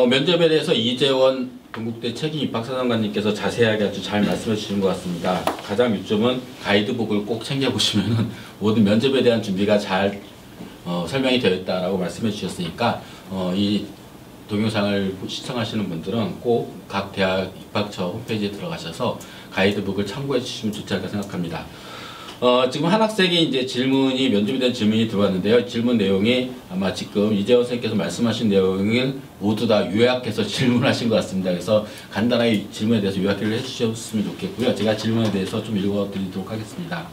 면접에 대해서 이재원 동국대 책임 입학사정관님께서 자세하게 아주 잘 말씀해 주신 것 같습니다. 가장 요점은 가이드북을 꼭 챙겨보시면 모든 면접에 대한 준비가 잘 설명이 되어 있다라고 말씀해 주셨으니까 이 동영상을 시청하시는 분들은 꼭 각 대학 입학처 홈페이지에 들어가셔서 가이드북을 참고해 주시면 좋지 않을까 생각합니다. 지금 한 학생이 이제 질문이 면접에 대한 질문이 들어왔는데요. 질문 내용이 아마 지금 이재원 선생님께서 말씀하신 내용을 모두 다 요약해서 질문하신 것 같습니다. 그래서 간단하게 질문에 대해서 요약을 해주셨으면 좋겠고요. 제가 질문에 대해서 좀 읽어드리도록 하겠습니다.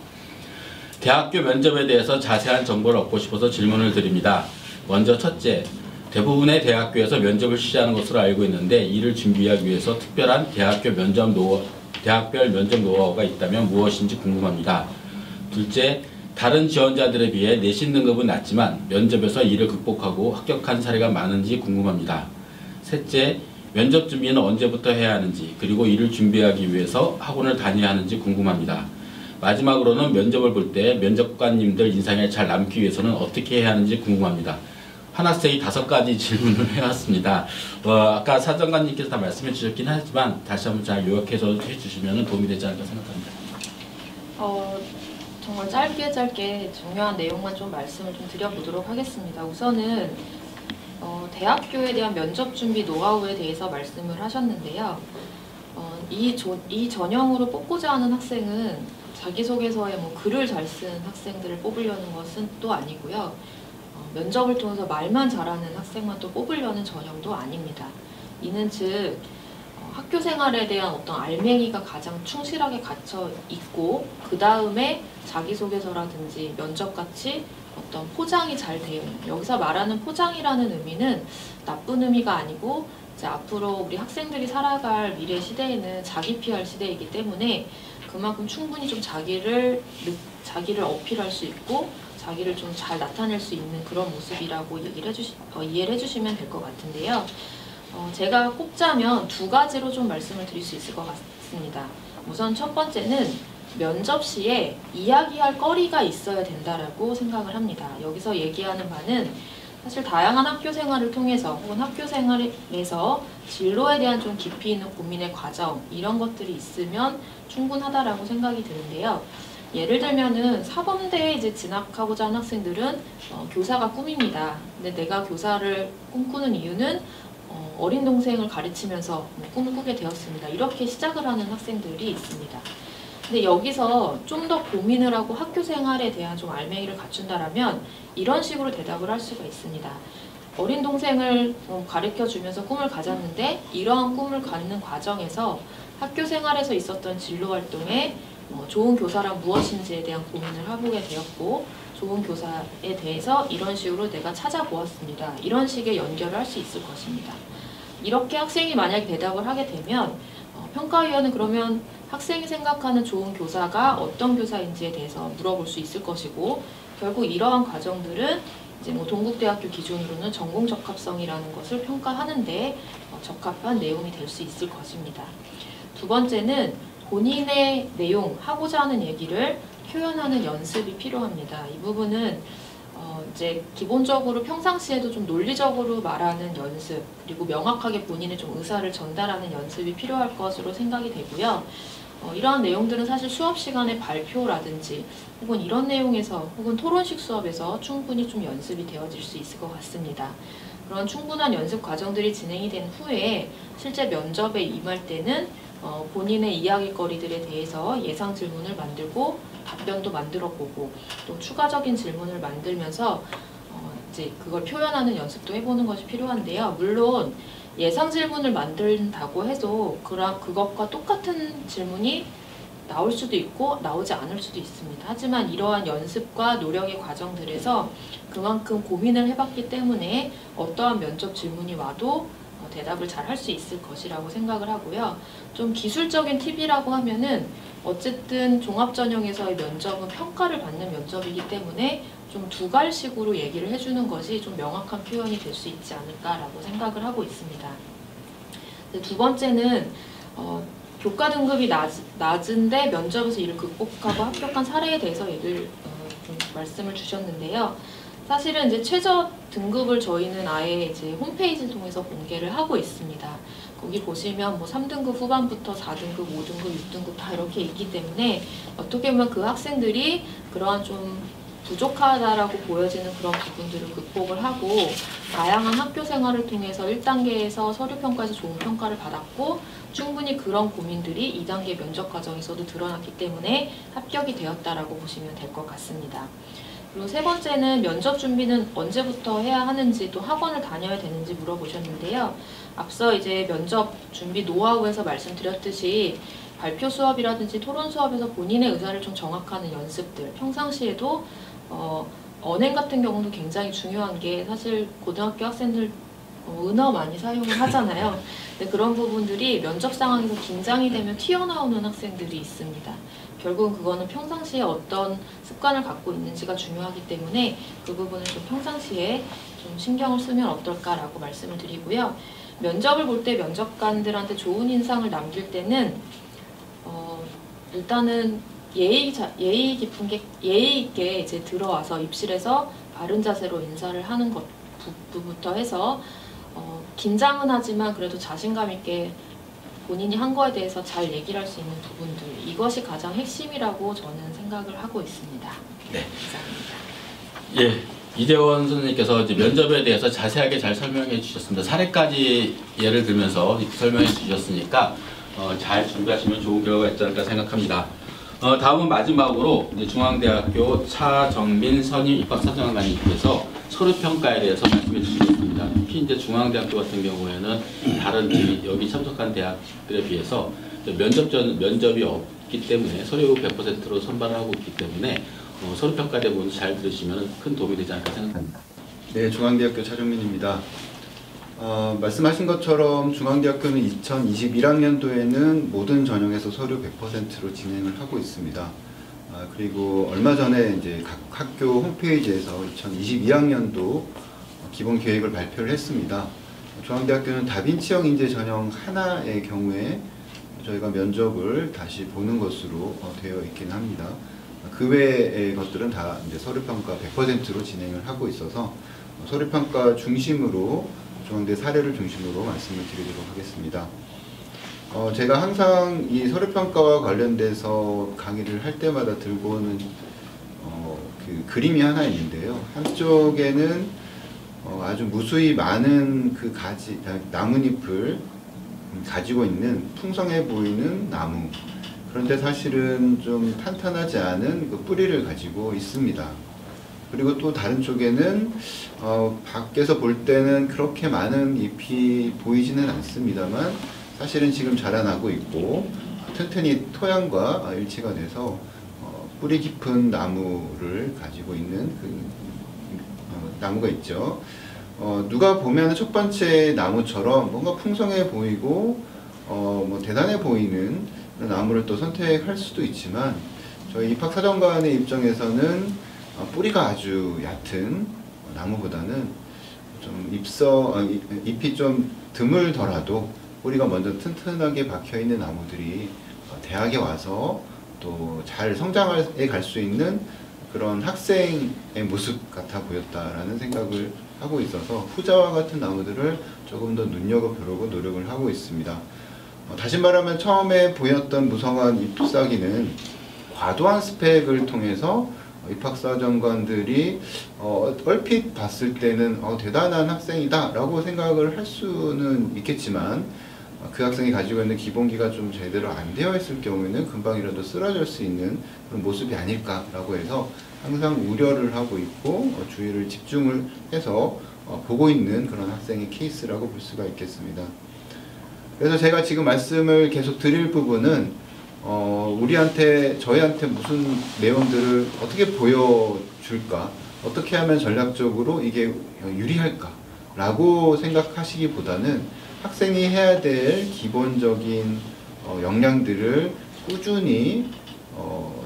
대학교 면접에 대해서 자세한 정보를 얻고 싶어서 질문을 드립니다. 먼저 첫째, 대부분의 대학교에서 면접을 실시하는 것으로 알고 있는데 이를 준비하기 위해서 특별한 대학별 면접 노하우가 있다면 무엇인지 궁금합니다. 둘째, 다른 지원자들에 비해 내신 등급은 낮지만 면접에서 이를 극복하고 합격한 사례가 많은지 궁금합니다. 셋째, 면접 준비는 언제부터 해야 하는지 그리고 이를 준비하기 위해서 학원을 다녀야 하는지 궁금합니다. 마지막으로는 면접을 볼 때 면접관님들 인상에 잘 남기 위해서는 어떻게 해야 하는지 궁금합니다. 한 학생이 5가지 질문을 해왔습니다. 아까 사정관님께서 다 말씀해 주셨긴 하지만 다시 한번 잘 요약해서 해주시면 도움이 되지 않을까 생각합니다. 정말 짧게 중요한 내용만 좀 말씀을 좀 드려보도록 하겠습니다. 우선은 대학교에 대한 면접 준비 노하우에 대해서 말씀을 하셨는데요. 이 전형으로 뽑고자 하는 학생은 자기소개서에 글을 잘 쓴 학생들을 뽑으려는 것은 또 아니고요. 면접을 통해서 말만 잘하는 학생만 또 뽑으려는 전형도 아닙니다. 이는 즉 학교 생활에 대한 어떤 알맹이가 가장 충실하게 갇혀 있고 그 다음에 자기소개서라든지 면접같이 어떤 포장이 잘 되어 있는, 여기서 말하는 포장이라는 의미는 나쁜 의미가 아니고 이제 앞으로 우리 학생들이 살아갈 미래 시대에는 자기 PR 시대이기 때문에 그만큼 충분히 좀 자기를 어필할 수 있고 자기를 좀 잘 나타낼 수 있는 그런 모습이라고 이해를 해주시면 될 것 같은데요. 제가 꼽자면 2가지로 좀 말씀을 드릴 수 있을 것 같습니다. 우선 첫 번째는 면접 시에 이야기할 거리가 있어야 된다라고 생각을 합니다. 여기서 얘기하는 바는 사실 다양한 학교 생활을 통해서 혹은 학교 생활에서 진로에 대한 좀 깊이 있는 고민의 과정 이런 것들이 있으면 충분하다라고 생각이 드는데요. 예를 들면은 사범대에 이제 진학하고자 하는 학생들은 교사가 꿈입니다. 근데 내가 교사를 꿈꾸는 이유는 어린 동생을 가르치면서 꿈을 꾸게 되었습니다. 이렇게 시작을 하는 학생들이 있습니다. 근데 여기서 좀 더 고민을 하고 학교 생활에 대한 좀 알맹이를 갖춘다라면 이런 식으로 대답을 할 수가 있습니다. 어린 동생을 가르쳐주면서 꿈을 가졌는데 이러한 꿈을 갖는 과정에서 학교 생활에서 있었던 진로 활동에 좋은 교사란 무엇인지에 대한 고민을 해보게 되었고 좋은 교사에 대해서 이런 식으로 내가 찾아보았습니다. 이런 식의 연결을 할 수 있을 것입니다. 이렇게 학생이 만약에 대답을 하게 되면 평가위원은 그러면 학생이 생각하는 좋은 교사가 어떤 교사인지에 대해서 물어볼 수 있을 것이고 결국 이러한 과정들은 이제 동국대학교 기준으로는 전공 적합성이라는 것을 평가하는데 적합한 내용이 될 수 있을 것입니다. 두 번째는 본인의 내용, 하고자 하는 얘기를 표현하는 연습이 필요합니다. 이 부분은 이제 기본적으로 평상시에도 좀 논리적으로 말하는 연습 그리고 명확하게 본인의 좀 의사를 전달하는 연습이 필요할 것으로 생각이 되고요. 이러한 내용들은 사실 수업 시간에 발표라든지 혹은 이런 내용에서 혹은 토론식 수업에서 충분히 좀 연습이 되어질 수 있을 것 같습니다. 그런 충분한 연습 과정들이 진행이 된 후에 실제 면접에 임할 때는 본인의 이야기거리들에 대해서 예상 질문을 만들고 답변도 만들어보고 또 추가적인 질문을 만들면서 이제 그걸 표현하는 연습도 해보는 것이 필요한데요. 물론 예상 질문을 만든다고 해도 그것과 똑같은 질문이 나올 수도 있고 나오지 않을 수도 있습니다. 하지만 이러한 연습과 노력의 과정들에서 그만큼 고민을 해봤기 때문에 어떠한 면접 질문이 와도 대답을 잘 할 수 있을 것이라고 생각을 하고요. 좀 기술적인 팁이라고 하면은 어쨌든 종합전형에서의 면접은 평가를 받는 면접이기 때문에 좀 2갈식으로 얘기를 해주는 것이 좀 명확한 표현이 될 수 있지 않을까라고 생각을 하고 있습니다. 두 번째는 교과 등급이 낮은데 면접에서 이를 극복하고 합격한 사례에 대해서 좀 말씀을 주셨는데요. 사실은 이제 최저 등급을 저희는 아예 이제 홈페이지를 통해서 공개를 하고 있습니다. 거기 보시면 뭐 3등급 후반부터 4등급, 5등급, 6등급 다 이렇게 있기 때문에 어떻게 보면 그 학생들이 그러한 좀 부족하다라고 보여지는 그런 부분들을 극복을 하고 다양한 학교 생활을 통해서 1단계에서 서류평가에서 좋은 평가를 받았고 충분히 그런 고민들이 2단계 면접 과정에서도 드러났기 때문에 합격이 되었다라고 보시면 될 것 같습니다. 그리고 세 번째는 면접 준비는 언제부터 해야 하는지 또 학원을 다녀야 되는지 물어보셨는데요. 앞서 이제 면접 준비 노하우에서 말씀드렸듯이 발표 수업이라든지 토론 수업에서 본인의 의사를 좀 정확하는 연습들, 평상시에도 언행 같은 경우도 굉장히 중요한 게 사실 고등학교 학생들 은어 많이 사용을 하잖아요. 근데 그런 부분들이 면접 상황에서 긴장이 되면 튀어나오는 학생들이 있습니다. 결국은 그거는 평상시에 어떤 습관을 갖고 있는지가 중요하기 때문에 그 부분을 좀 평상시에 좀 신경을 쓰면 어떨까라고 말씀을 드리고요. 면접을 볼 때 면접관들한테 좋은 인상을 남길 때는 일단은 예의 있게 이제 들어와서 입실에서 바른 자세로 인사를 하는 것부터 해서 긴장은 하지만 그래도 자신감 있게 본인이 한 거에 대해서 잘 얘기를 할 수 있는 부분들, 이것이 가장 핵심이라고 저는 생각을 하고 있습니다. 네. 감사합니다. 예, 이재원 선생님께서 이제 면접에 대해서 자세하게 잘 설명해 주셨습니다. 사례까지 예를 들면서 설명해 주셨으니까 잘 준비하시면 좋은 결과가 있지 않을까 생각합니다. 다음은 마지막으로 이제 중앙대학교 차정민 선임 입학사정관님께서 서류평가에 대해서 말씀해 주시겠습니다. 특히 이제 중앙대학교 같은 경우에는 다른 여기 참석한 대학들에 비해서 면접이 없기 때문에 서류 100%로 선발을 하고 있기 때문에 서류평가에 대해 잘 들으시면 큰 도움이 되지 않을까 생각합니다. 네, 중앙대학교 차정민입니다. 말씀하신 것처럼 중앙대학교는 2021학년도에는 모든 전형에서 서류 100%로 진행을 하고 있습니다. 그리고 얼마 전에 이제 각 학교 홈페이지에서 2022학년도 기본 계획을 발표를 했습니다. 중앙대학교는 다빈치형 인재 전형 하나의 경우에 저희가 면접을 다시 보는 것으로 되어 있긴 합니다. 그 외의 것들은 다 이제 서류평가 100%로 진행을 하고 있어서 서류평가 중심으로 중앙대 사례를 중심으로 말씀을 드리도록 하겠습니다. 제가 항상 이 서류평가와 관련돼서 강의를 할 때마다 들고 오는 그 그림이 하나 있는데요. 한쪽에는 아주 무수히 많은 그 나뭇잎을 가지고 있는 풍성해 보이는 나무. 그런데 사실은 좀 탄탄하지 않은 그 뿌리를 가지고 있습니다. 그리고 또 다른 쪽에는 밖에서 볼 때는 그렇게 많은 잎이 보이지는 않습니다만 사실은 지금 자라나고 있고 튼튼히 토양과 일치가 돼서 뿌리 깊은 나무를 가지고 있는 그 나무가 있죠. 누가 보면 첫 번째 나무처럼 뭔가 풍성해 보이고 뭐 대단해 보이는 나무를 또 선택할 수도 있지만 저희 입학사정관의 입장에서는 뿌리가 아주 얕은 나무보다는 좀 잎이 좀 드물더라도 뿌리가 먼저 튼튼하게 박혀있는 나무들이 대학에 와서 또 잘 성장해 갈 수 있는 그런 학생의 모습 같아 보였다라는 생각을 하고 있어서 후자와 같은 나무들을 조금 더 눈여겨보려고 노력을 하고 있습니다. 다시 말하면 처음에 보였던 무성한 잎사귀는 과도한 스펙을 통해서 입학사정관들이 얼핏 봤을 때는 대단한 학생이다 라고 생각을 할 수는 있겠지만 그 학생이 가지고 있는 기본기가 좀 제대로 안 되어 있을 경우에는 금방이라도 쓰러질 수 있는 그런 모습이 아닐까라고 해서 항상 우려를 하고 있고 주의를 집중을 해서 보고 있는 그런 학생의 케이스라고 볼 수가 있겠습니다. 그래서 제가 지금 말씀을 계속 드릴 부분은 저희한테 무슨 내용들을 어떻게 보여줄까, 어떻게 하면 전략적으로 이게 유리할까 라고 생각하시기보다는 학생이 해야 될 기본적인 역량들을 꾸준히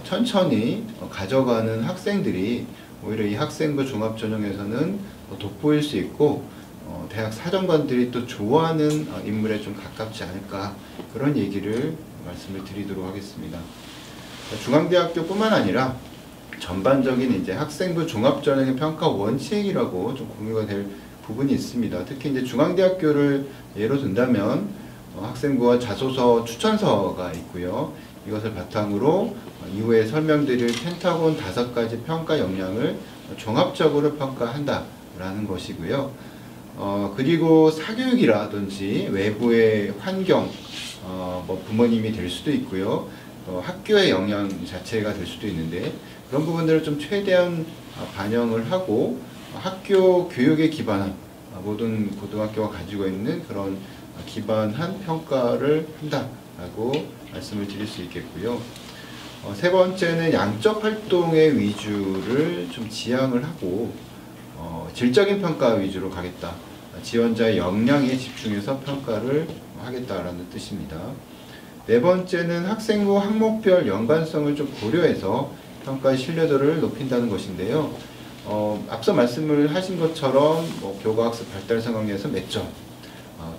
천천히 가져가는 학생들이 오히려 이 학생부 종합전형에서는 돋보일 수 있고 대학 사정관들이 또 좋아하는 인물에 좀 가깝지 않을까, 그런 얘기를 말씀을 드리도록 하겠습니다. 중앙대학교뿐만 아니라 전반적인 이제 학생부 종합전형의 평가 원칙이라고 좀 공유가 될 부분이 있습니다. 특히 이제 중앙대학교를 예로 든다면 학생부와 자소서 추천서가 있고요. 이것을 바탕으로 이후에 설명드릴 펜타곤 5가지 평가 역량을 종합적으로 평가한다라는 것이고요. 그리고 사교육이라든지 외부의 환경, 뭐 부모님이 될 수도 있고요. 학교의 영향 자체가 될 수도 있는데 그런 부분들을 좀 최대한 반영을 하고 학교 교육에 기반한 모든 고등학교가 가지고 있는 그런 기반한 평가를 한다라고 말씀을 드릴 수 있겠고요. 세 번째는 양적 활동의 위주를 좀 지향을 하고 질적인 평가 위주로 가겠다. 지원자의 역량에 집중해서 평가를 하겠다라는 뜻입니다. 네 번째는 학생부 항목별 연관성을 좀 고려해서 평가의 신뢰도를 높인다는 것인데요. 앞서 말씀을 하신 것처럼 뭐 교과학습 발달 상황에서 몇 점,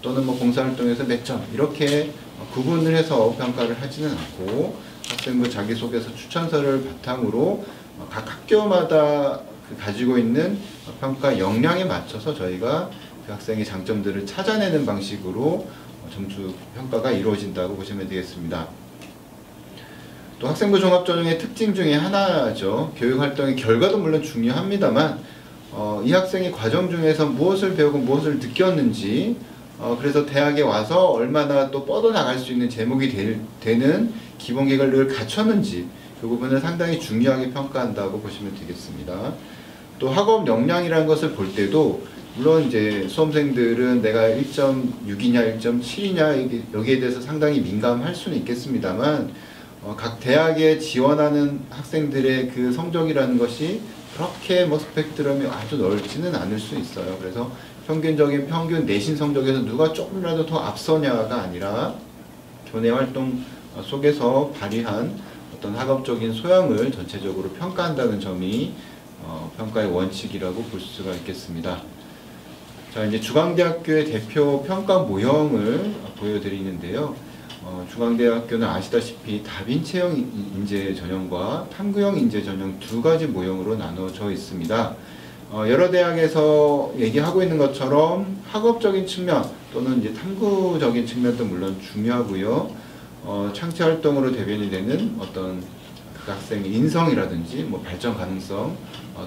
또는 뭐 봉사활동에서 몇 점 이렇게 구분을 해서 평가를 하지는 않고 학생부 자기소개서 추천서를 바탕으로 각 학교마다 가지고 있는 평가 역량에 맞춰서 저희가 그 학생의 장점들을 찾아내는 방식으로 점수 평가가 이루어진다고 보시면 되겠습니다. 또 학생부 종합전형의 특징 중에 하나죠. 교육활동의 결과도 물론 중요합니다만 이 학생이 과정 중에서 무엇을 배우고 무엇을 느꼈는지 그래서 대학에 와서 얼마나 또 뻗어나갈 수 있는 제목이 되는 기본계획을 늘 갖췄는지 그 부분을 상당히 중요하게 평가한다고 보시면 되겠습니다. 또 학업 역량이라는 것을 볼 때도 물론 이제 수험생들은 내가 1.6이냐 1.7이냐 여기에 대해서 상당히 민감할 수는 있겠습니다만 각 대학에 지원하는 학생들의 그 성적이라는 것이 그렇게 뭐 스펙트럼이 아주 넓지는 않을 수 있어요. 그래서 평균적인 평균 내신 성적에서 누가 조금이라도 더 앞서냐가 아니라 교내 활동 속에서 발휘한 어떤 학업적인 소양을 전체적으로 평가한다는 점이 평가의 원칙이라고 볼 수가 있겠습니다. 자, 이제 중앙대학교의 대표 평가 모형을 보여드리는데요. 중앙대학교는 아시다시피 다빈치형 인재 전형과 탐구형 인재 전형 두 가지 모형으로 나눠져 있습니다. 여러 대학에서 얘기하고 있는 것처럼 학업적인 측면 또는 이제 탐구적인 측면도 물론 중요하고요. 창체 활동으로 대변이 되는 어떤 그 학생의 인성이라든지 뭐 발전 가능성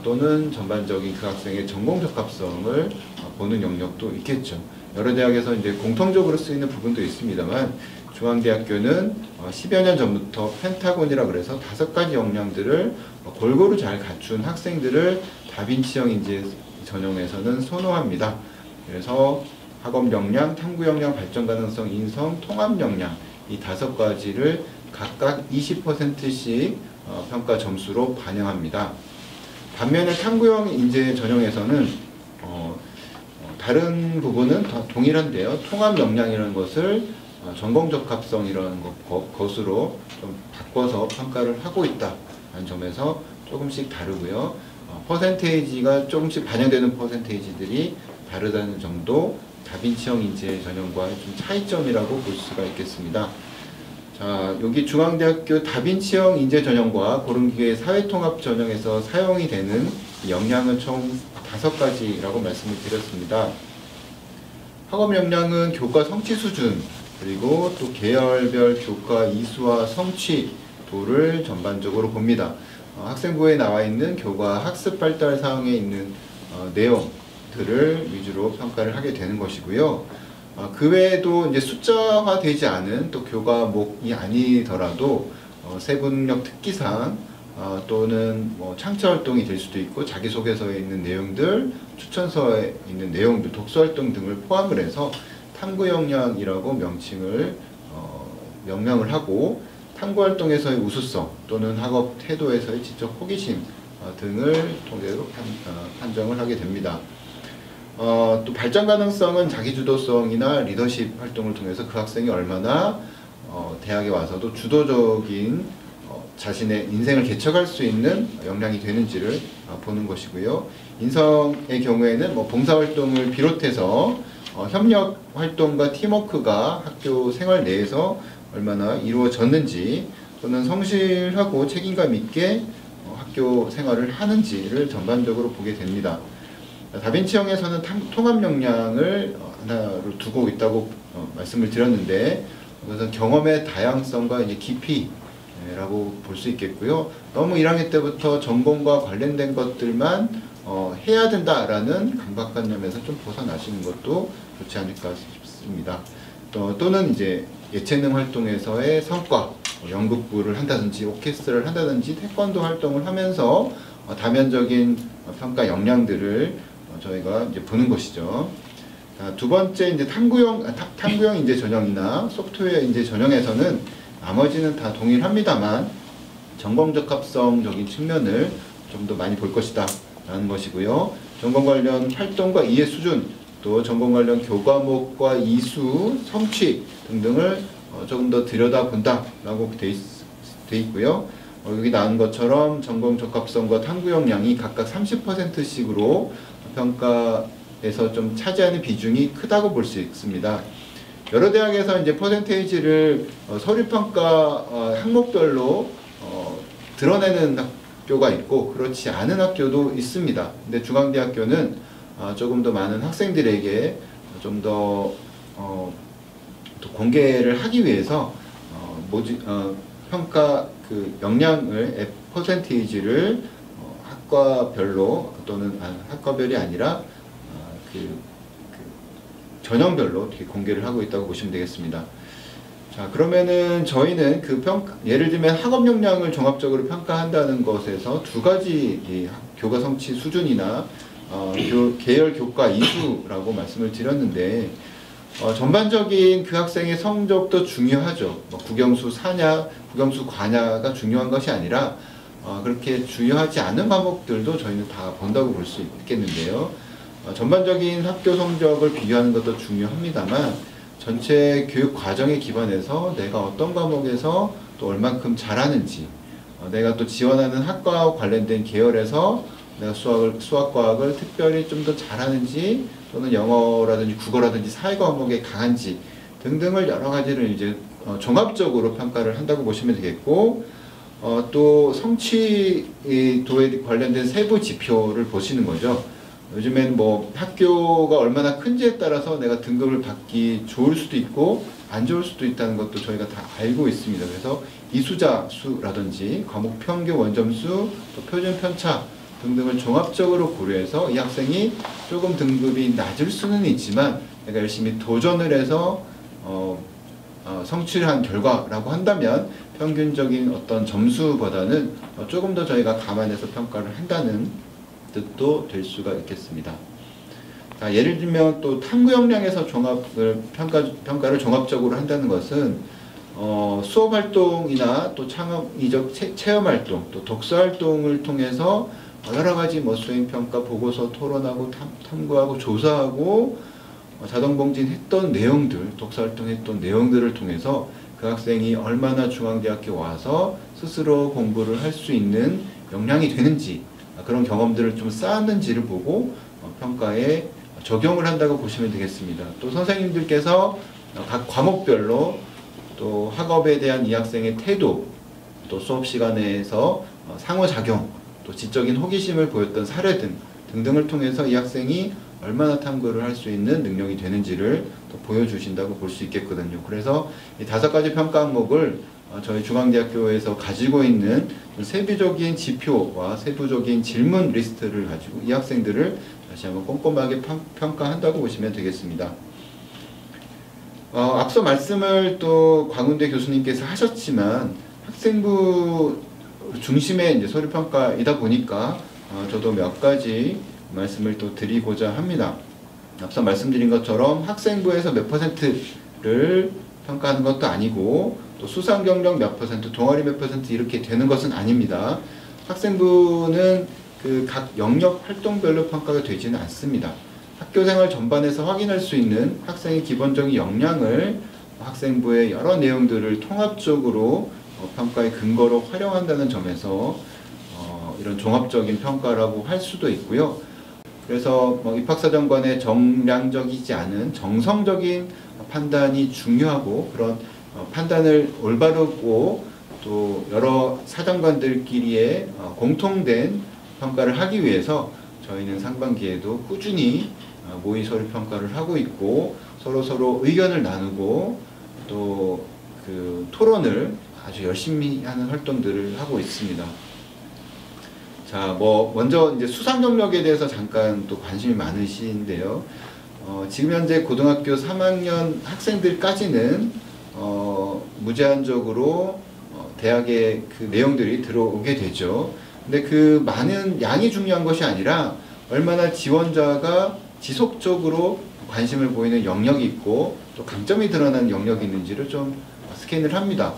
또는 전반적인 그 학생의 전공 적합성을 보는 영역도 있겠죠. 여러 대학에서 이제 공통적으로 쓰이는 부분도 있습니다만 중앙대학교는 10여 년 전부터 펜타곤이라 그래서 5가지 역량들을 골고루 잘 갖춘 학생들을 다빈치형 인재 전형에서는 선호합니다. 그래서 학업 역량, 탐구 역량, 발전 가능성, 인성, 통합 역량 이 5가지를 각각 20%씩 평가 점수로 반영합니다. 반면에 탐구형 인재 전형에서는 다른 부분은 다 동일한데요. 통합 역량이라는 것을 전공 적합성이라는 것으로 좀 바꿔서 평가를 하고 있다는 점에서 조금씩 다르고요. 퍼센테이지가 조금씩 반영되는 퍼센테이지들이 다르다는 점도 다빈치형 인재 전형과의 좀 차이점이라고 볼 수가 있겠습니다. 자, 여기 중앙대학교 다빈치형 인재 전형과 고른기회 사회통합 전형에서 사용이 되는 역량은 총 5가지라고 말씀을 드렸습니다. 학업 역량은 교과 성취 수준 그리고 또 계열별 교과 이수와 성취도를 전반적으로 봅니다. 학생부에 나와 있는 교과 학습 발달 사항에 있는 내용들을 위주로 평가를 하게 되는 것이고요. 그 외에도 이제 숫자화되지 않은 또 교과목이 아니더라도 세분력 특기사항 또는 뭐 창체 활동이 될 수도 있고 자기소개서에 있는 내용들, 추천서에 있는 내용들, 독서활동 등을 포함을 해서 탐구 역량이라고 명명을 하고 탐구 활동에서의 우수성 또는 학업 태도에서의 지적 호기심 등을 통해서 판정을 하게 됩니다. 또 발전 가능성은 자기주도성이나 리더십 활동을 통해서 그 학생이 얼마나 대학에 와서도 주도적인 자신의 인생을 개척할 수 있는 역량이 되는지를 보는 것이고요. 인성의 경우에는 뭐 봉사활동을 비롯해서 협력 활동과 팀워크가 학교 생활 내에서 얼마나 이루어졌는지 또는 성실하고 책임감 있게 학교 생활을 하는지를 전반적으로 보게 됩니다. 다빈치형에서는 통합 역량을 하나로 두고 있다고 말씀을 드렸는데, 그것은 경험의 다양성과 이제 깊이라고 볼 수 있겠고요. 너무 1학년 때부터 전공과 관련된 것들만 해야 된다라는 강박관념에서 좀 벗어나시는 것도 좋지 않을까 싶습니다. 또는 이제 예체능 활동에서의 성과, 연극부를 한다든지 오케스트라를 한다든지 태권도 활동을 하면서 다면적인 평가 역량들을 저희가 이제 보는 것이죠. 두 번째, 이제 탐구형 인재 전형이나 소프트웨어 인재 전형에서는 나머지는 다 동일합니다만 전공 적합성적인 측면을 좀 더 많이 볼 것이다 라는 것이고요. 전공 관련 활동과 이해 수준, 또 전공 관련 교과목과 이수, 성취 등등을 조금 더 들여다본다 라고 돼 있고요. 여기 나온 것처럼 전공 적합성과 탐구 역량이 각각 30%씩으로 평가에서 좀 차지하는 비중이 크다고 볼 수 있습니다. 여러 대학에서 이제 퍼센테이지를 서류평가 항목별로 드러내는 학교가 있고 그렇지 않은 학교도 있습니다. 근데 중앙대학교는 조금 더 많은 학생들에게 좀 더 공개를 하기 위해서 평가 그 역량을 퍼센테이지를 학과별로 또는 학과별이 아니라 전형별로 이렇게 공개를 하고 있다고 보시면 되겠습니다. 자, 그러면은 저희는 예를 들면 학업 역량을 종합적으로 평가한다는 것에서 두 가지 교과 성취 수준이나 계열 교과 이수라고 말씀을 드렸는데, 전반적인 그 학생의 성적도 중요하죠. 국영수 사냐, 국영수 과냐가 중요한 것이 아니라 그렇게 중요하지 않은 과목들도 저희는 다 본다고 볼 수 있겠는데요. 전반적인 학교 성적을 비교하는 것도 중요합니다만 전체 교육 과정에 기반해서 내가 어떤 과목에서 또 얼만큼 잘하는지, 내가 또 지원하는 학과와 관련된 계열에서 내가 수학과학을 특별히 좀 더 잘하는지, 또는 영어라든지 국어라든지 사회 과목에 강한지 등등을 여러 가지를 이제 종합적으로 평가를 한다고 보시면 되겠고, 또 성취도에 관련된 세부 지표를 보시는 거죠. 요즘엔 뭐 학교가 얼마나 큰지에 따라서 내가 등급을 받기 좋을 수도 있고 안 좋을 수도 있다는 것도 저희가 다 알고 있습니다. 그래서 이수자 수라든지 과목 평균 원점수, 또 표준 편차 등등을 종합적으로 고려해서 이 학생이 조금 등급이 낮을 수는 있지만 내가 열심히 도전을 해서 성취한 결과라고 한다면 평균적인 어떤 점수보다는 조금 더 저희가 감안해서 평가를 한다는 뜻도 될 수가 있겠습니다. 자, 예를 들면 또 탐구 역량에서 평가를 종합적으로 한다는 것은 수업 활동이나 또 창의적 체험 활동, 또 독서 활동을 통해서 여러 가지 수행 평가, 보고서 토론하고 탐구하고 조사하고 자동봉진했던 내용들, 독서 활동했던 내용들을 통해서 그 학생이 얼마나 중앙대학교 와서 스스로 공부를 할 수 있는 역량이 되는지, 그런 경험들을 좀 쌓았는지를 보고 평가에 적용을 한다고 보시면 되겠습니다. 또 선생님들께서 각 과목별로 또 학업에 대한 이 학생의 태도, 또 수업 시간에서 상호작용, 또 지적인 호기심을 보였던 사례 등등을 통해서 이 학생이 얼마나 탐구를 할 수 있는 능력이 되는지를 또 보여주신다고 볼 수 있겠거든요. 그래서 이 5가지 평가 항목을 저희 중앙대학교에서 가지고 있는 세부적인 지표와 세부적인 질문 리스트를 가지고 이 학생들을 다시 한번 꼼꼼하게 평가한다고 보시면 되겠습니다. 앞서 말씀을 또 광운대 교수님께서 하셨지만 학생부 중심의 이제 서류 평가이다 보니까 저도 몇 가지 말씀을 또 드리고자 합니다. 앞서 말씀드린 것처럼 학생부에서 몇 %를 평가하는 것도 아니고 또 수상 경력 몇 %, 동아리 몇 % 이렇게 되는 것은 아닙니다. 학생부는 그 각 영역 활동별로 평가가 되지는 않습니다. 학교생활 전반에서 확인할 수 있는 학생의 기본적인 역량을 학생부의 여러 내용들을 통합적으로 평가의 근거로 활용한다는 점에서 이런 종합적인 평가라고 할 수도 있고요. 그래서 입학사정관의 정량적이지 않은 정성적인 판단이 중요하고, 그런 판단을 올바르고 또 여러 사정관들끼리의 공통된 평가를 하기 위해서 저희는 상반기에도 꾸준히 모의 서류 평가를 하고 있고 서로 의견을 나누고 또 그 토론을 아주 열심히 하는 활동들을 하고 있습니다. 자, 먼저 이제 수상 경력에 대해서 잠깐 또 관심이 많으신데요. 지금 현재 고등학교 3학년 학생들까지는 무제한적으로 대학의 그 내용들이 들어오게 되죠. 근데 그 많은 양이 중요한 것이 아니라 얼마나 지원자가 지속적으로 관심을 보이는 영역이 있고 또 강점이 드러나는 영역이 있는지를 좀 스캔을 합니다.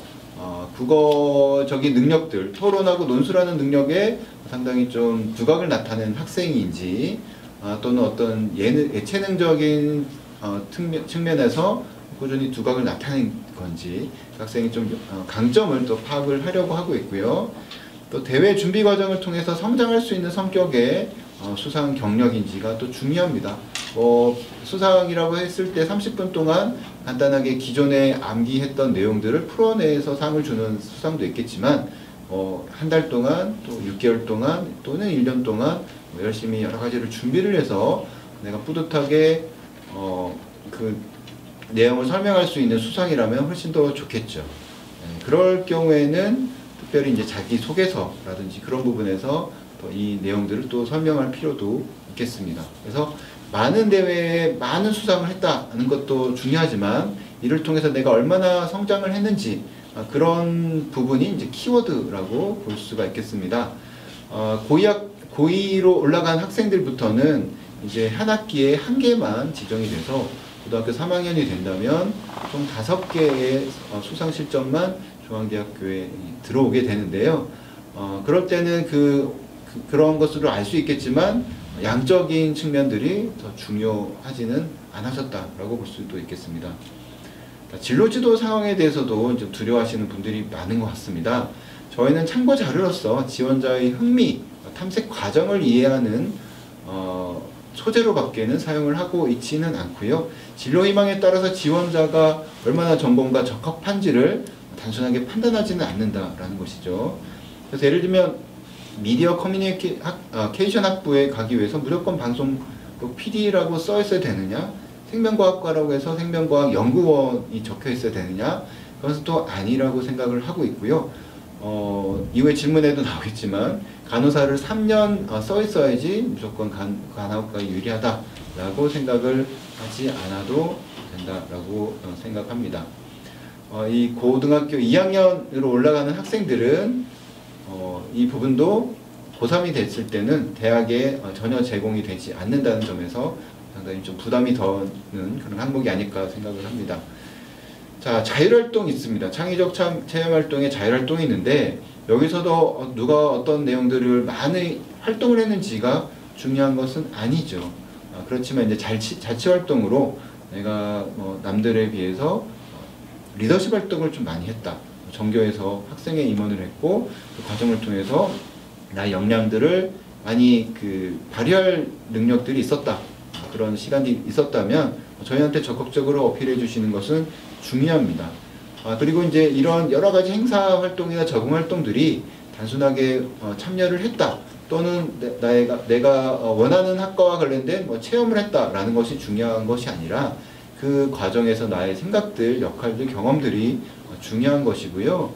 국어적인 능력들, 토론하고 논술하는 능력에 상당히 좀 두각을 나타내는 학생인지 또는 어떤 예체능적인 측면에서 꾸준히 두각을 나타낸 건지 학생이 좀 강점을 또 파악을 하려고 하고 있고요. 또 대회 준비 과정을 통해서 성장할 수 있는 성격의 수상 경력인지가 또 중요합니다. 수상이라고 했을 때 30분 동안 간단하게 기존에 암기했던 내용들을 풀어내서 상을 주는 수상도 있겠지만 한 달 동안 또 6개월 동안 또는 1년 동안 열심히 여러 가지를 준비를 해서 내가 뿌듯하게 그 내용을 설명할 수 있는 수상이라면 훨씬 더 좋겠죠. 그럴 경우에는 특별히 이제 자기소개서라든지 그런 부분에서 이 내용들을 또 설명할 필요도 있겠습니다. 그래서 많은 대회에 많은 수상을 했다는 것도 중요하지만 이를 통해서 내가 얼마나 성장을 했는지 그런 부분이 이제 키워드라고 볼 수가 있겠습니다. 고2로 올라간 학생들부터는 이제 한 학기에 한 개만 지정이 돼서 고등학교 3학년이 된다면 총 5개의 수상 실점만 중앙대학교에 들어오게 되는데요. 그럴 때는 그런 것으로 알 수 있겠지만 양적인 측면들이 더 중요하지는 않으셨다라고 볼 수도 있겠습니다. 진로지도 상황에 대해서도 좀 두려워하시는 분들이 많은 것 같습니다. 저희는 참고 자료로서 지원자의 흥미, 탐색 과정을 이해하는 소재로밖에는 사용을 하고 있지는 않고요. 진로 희망에 따라서 지원자가 얼마나 전공과 적합한지를 단순하게 판단하지는 않는다라는 것이죠. 그래서 예를 들면 미디어 커뮤니케이션 학부에 가기 위해서 무조건 방송 PD라고 써 있어야 되느냐, 생명과학과라고 해서 생명과학 연구원이 적혀 있어야 되느냐, 그것은 또 아니라고 생각을 하고 있고요. 이후에 질문에도 나오겠지만 간호사를 3년 써 있어야지 무조건 간호학과에 유리하다라고 생각을 하지 않아도 된다라고 생각합니다. 이 고등학교 2학년으로 올라가는 학생들은 이 부분도 고3이 됐을 때는 대학에 전혀 제공이 되지 않는다는 점에서 상당히 좀 부담이 더는 그런 항목이 아닐까 생각을 합니다. 자, 자율활동이 있습니다. 창의적 체험활동에 자율활동이 있는데 여기서도 누가 어떤 내용들을 많이 활동을 했는지가 중요한 것은 아니죠. 그렇지만 이제 자치활동으로 내가 남들에 비해서 리더십 활동을 좀 많이 했다. 전교에서 학생회 임원을 했고 그 과정을 통해서 나의 역량들을 많이 발휘할 능력들이 있었다. 그런 시간이 있었다면 저희한테 적극적으로 어필해 주시는 것은 중요합니다. 그리고 이제 이런 여러 가지 행사 활동이나 적응 활동들이 단순하게 참여를 했다 또는 내가 원하는 학과와 관련된 체험을 했다라는 것이 중요한 것이 아니라 그 과정에서 나의 생각들, 역할들, 경험들이 중요한 것이고요.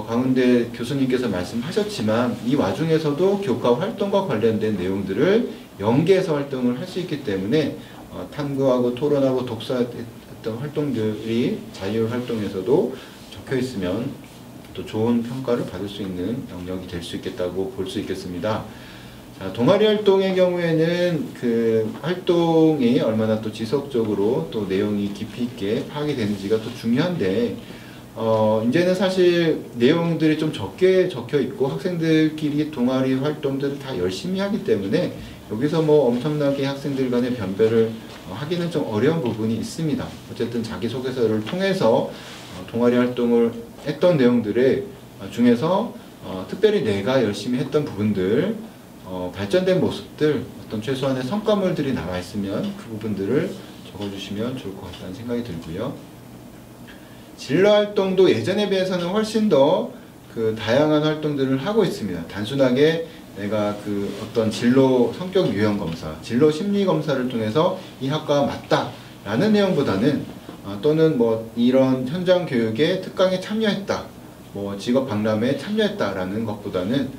강은대 교수님께서 말씀하셨지만 이 와중에서도 교과 활동과 관련된 내용들을 연계해서 활동을 할 수 있기 때문에 탐구하고 토론하고 독서했던 활동들이 자율활동에서도 적혀 있으면 또 좋은 평가를 받을 수 있는 영역이 될 수 있겠다고 볼 수 있겠습니다. 자, 동아리 활동의 경우에는 그 활동이 얼마나 또 지속적으로 또 내용이 깊이 있게 파악이 되는지가 또 중요한데 이제는 사실 내용들이 좀 적게 적혀 있고 학생들끼리 동아리 활동들을 다 열심히 하기 때문에 여기서 엄청나게 학생들 간의 변별을 하기는 좀 어려운 부분이 있습니다. 어쨌든 자기소개서를 통해서 동아리 활동을 했던 내용들의 중에서 특별히 내가 열심히 했던 부분들, 발전된 모습들, 어떤 최소한의 성과물들이 나와 있으면 그 부분들을 적어주시면 좋을 것 같다는 생각이 들고요. 진로 활동도 예전에 비해서는 훨씬 더 그 다양한 활동들을 하고 있습니다. 단순하게 내가 그 어떤 진로 성격 유형 검사, 진로 심리 검사를 통해서 이 학과가 맞다라는 내용보다는 또는 뭐 이런 현장 교육에 특강에 참여했다, 뭐 직업 박람회에 참여했다라는 것보다는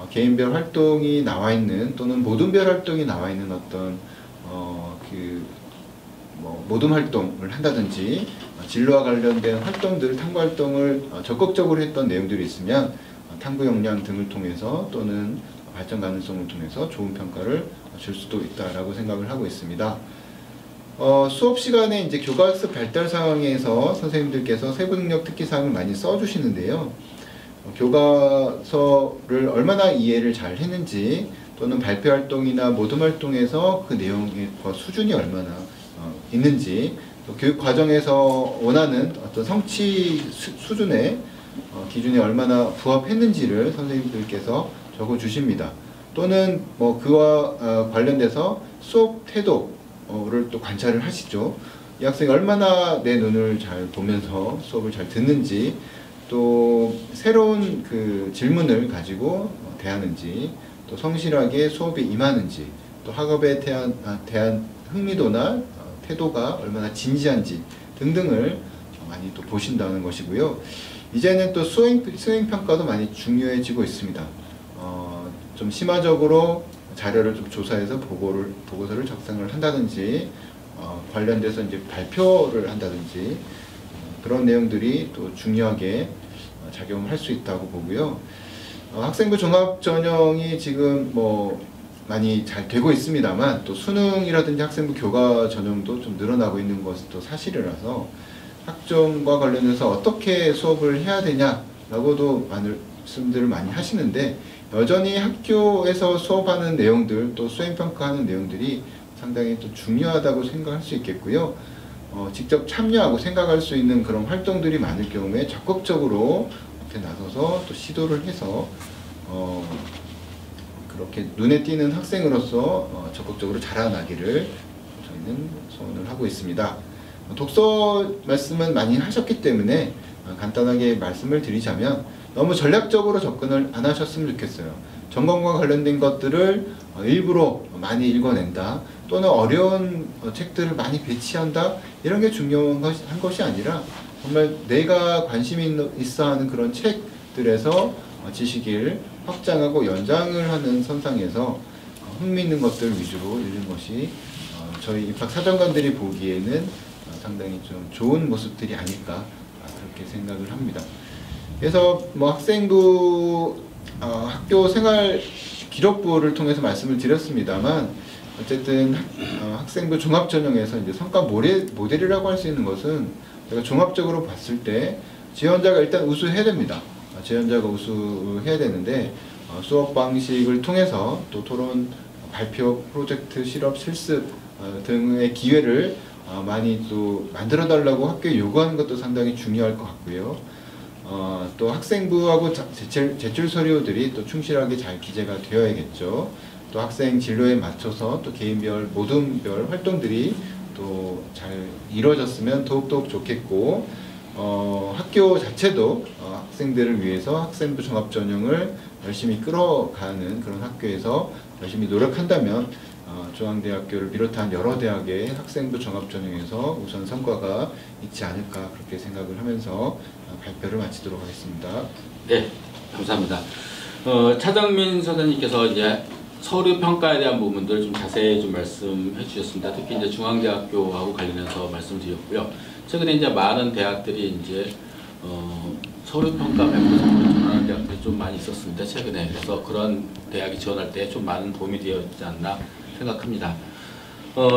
개인별 활동이 나와 있는 또는 모둠별 활동이 나와 있는 어떤 뭐 모둠 활동을 한다든지 진로와 관련된 활동들, 탐구 활동을 적극적으로 했던 내용들이 있으면 탐구 역량 등을 통해서 또는 발전 가능성을 통해서 좋은 평가를 줄 수도 있다라고 생각을 하고 있습니다. 수업 시간에 이제 교과학습 발달 상황에서 선생님들께서 세부 능력 특기 사항을 많이 써주시는데요. 교과서를 얼마나 이해를 잘 했는지 또는 발표 활동이나 모둠 활동에서 그 내용의 수준이 얼마나 있는지 또 교육 과정에서 원하는 어떤 성취 수준의 기준에 얼마나 부합했는지를 선생님들께서 적어 주십니다. 또는 뭐 그와 관련돼서 수업 태도를 또 관찰을 하시죠. 이 학생이 얼마나 내 눈을 잘 보면서 수업을 잘 듣는지, 또 새로운 그 질문을 가지고 대하는지, 또 성실하게 수업에 임하는지, 또 학업에 대한 흥미도나 태도가 얼마나 진지한지 등등을 많이 또 보신다는 것이고요. 이제는 또 수행평가도 많이 중요해지고 있습니다. 좀 심화적으로 자료를 좀 조사해서 보고서를 작성을 한다든지, 관련돼서 이제 발표를 한다든지, 그런 내용들이 또 중요하게 작용을 할 수 있다고 보고요. 학생부 종합 전형이 지금 뭐 많이 잘 되고 있습니다만, 또 수능이라든지 학생부 교과 전형도 좀 늘어나고 있는 것은 또 사실이라서 학종과 관련해서 어떻게 수업을 해야 되냐라고도 말씀들을 많이 하시는데, 여전히 학교에서 수업하는 내용들, 또 수행평가하는 내용들이 상당히 또 중요하다고 생각할 수 있겠고요. 직접 참여하고 생각할 수 있는 그런 활동들이 많을 경우에 적극적으로 앞에 나서서 또 시도를 해서 그렇게 눈에 띄는 학생으로서 적극적으로 자라나기를 저희는 소원을 하고 있습니다. 독서 말씀은 많이 하셨기 때문에 간단하게 말씀을 드리자면, 너무 전략적으로 접근을 안 하셨으면 좋겠어요. 전공과 관련된 것들을 일부러 많이 읽어낸다, 또는 어려운 책들을 많이 배치한다, 이런 게 중요한 것이 아니라 정말 내가 관심이 있어 하는 그런 책들에서 지식을 확장하고 연장을 하는 선상에서 흥미있는 것들 위주로 읽는 것이 저희 입학사정관들이 보기에는 상당히 좀 좋은 모습들이 아닐까 그렇게 생각을 합니다. 그래서 뭐 학생부 학교 생활 기록부를 통해서 말씀을 드렸습니다만, 어쨌든 학생부 종합 전형에서 이제 성과 모델이라고 할 수 있는 것은, 제가 종합적으로 봤을 때 지원자가 일단 우수해야 됩니다. 지원자가 우수해야 되는데, 수업 방식을 통해서 또 토론, 발표, 프로젝트, 실업, 실습 등의 기회를 많이 또 만들어 달라고 학교에 요구하는 것도 상당히 중요할 것 같고요. 또 학생부하고 제출 서류들이 또 충실하게 잘 기재가 되어야겠죠. 또 학생 진로에 맞춰서 또 개인별, 모둠별 활동들이 또 잘 이루어졌으면 더욱더욱 좋겠고, 학교 자체도 학생들을 위해서 학생부 종합전형을 열심히 끌어가는 그런 학교에서 열심히 노력한다면 중앙대학교를 비롯한 여러 대학의 학생부 종합전형에서 우선 성과가 있지 않을까 그렇게 생각을 하면서 발표를 마치도록 하겠습니다. 네, 감사합니다. 차정민 선생님께서 이제 서류 평가에 대한 부분들 좀 자세히 좀 말씀해 주셨습니다. 특히 이제 중앙대학교하고 관련해서 말씀드렸고요. 최근에 이제 많은 대학들이 이제 서류 평가 100% 지원하는 대학들이 좀 많이 있었습니다. 최근에. 그래서 그런 대학이 지원할 때 좀 많은 도움이 되었지 않나 생각합니다.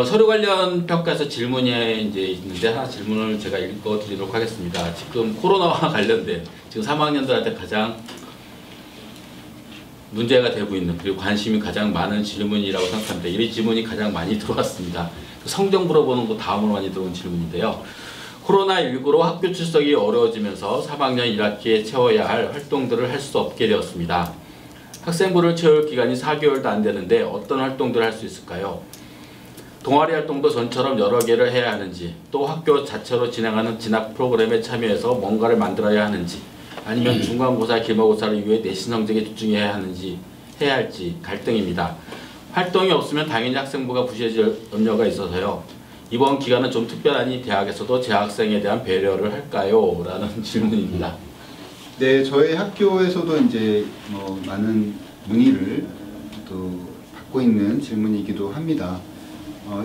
서류 관련 평가에서 질문이 이제 있는데, 하나 질문을 제가 읽어드리도록 하겠습니다. 지금 코로나와 관련된 지금 3학년들한테 가장 문제가 되고 있는, 그리고 관심이 가장 많은 질문이라고 생각합니다. 이 질문이 가장 많이 들어왔습니다. 성적 물어보는 거 다음으로 많이 들어온 질문인데요. 코로나19로 학교 출석이 어려워지면서 3학년 1학기에 채워야 할 활동들을 할 수 없게 되었습니다. 학생부를 채울 기간이 4개월도 안 되는데 어떤 활동들을 할 수 있을까요? 동아리 활동도 전처럼 여러 개를 해야 하는지, 또 학교 자체로 진행하는 진학 프로그램에 참여해서 뭔가를 만들어야 하는지, 아니면 중간고사, 기말고사를 이후에 내신 성적에 집중해야 할지 갈등입니다. 활동이 없으면 당연히 학생부가 부실해질 염려가 있어서요. 이번 기간은 좀 특별하니 대학에서도 재학생에 대한 배려를 할까요? 라는 질문입니다. 네, 저희 학교에서도 이제 많은 문의를 또 받고 있는 질문이기도 합니다.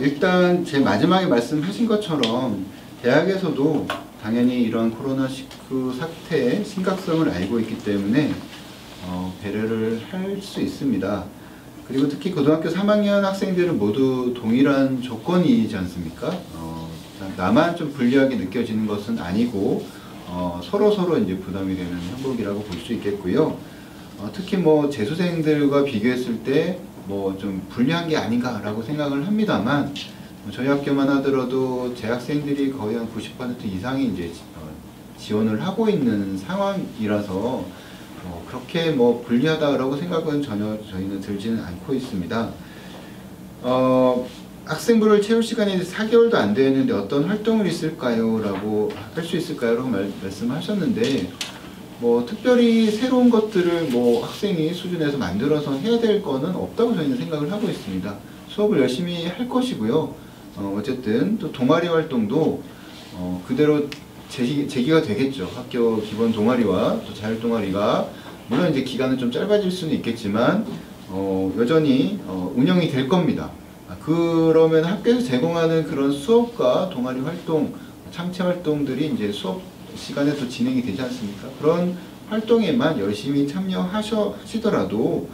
일단 제 마지막에 말씀하신 것처럼 대학에서도 당연히 이런 코로나19 사태의 심각성을 알고 있기 때문에 배려를 할 수 있습니다. 그리고 특히 고등학교 3학년 학생들은 모두 동일한 조건이지 않습니까? 나만 좀 불리하게 느껴지는 것은 아니고 서로 이제 부담이 되는 형국이라고 볼 수 있겠고요. 특히 뭐 재수생들과 비교했을 때 뭐 좀 불리한 게 아닌가라고 생각을 합니다만, 저희 학교만 하더라도 재학생들이 거의 한 90% 이상이 이제 지원을 하고 있는 상황이라서 그렇게 뭐 불리하다라고 생각은 전혀 저희는 들지는 않고 있습니다. 학생부를 채울 시간이 4개월도 안 되는데 어떤 활동을 있을까요? 라고 할 수 있을까요? 라고 말씀하셨는데, 뭐 특별히 새로운 것들을 뭐 학생이 수준에서 만들어서 해야 될 거는 없다고 저희는 생각을 하고 있습니다. 수업을 열심히 할 것이고요. 어쨌든 또 동아리 활동도 그대로 재기가 되겠죠. 학교 기본 동아리와 또 자율 동아리가 물론 이제 기간은 좀 짧아질 수는 있겠지만 여전히 운영이 될 겁니다. 그러면 학교에서 제공하는 그런 수업과 동아리 활동, 참체 활동들이 이제 수업 시간에 또 진행이 되지 않습니까? 그런 활동에만 열심히 참여하시더라도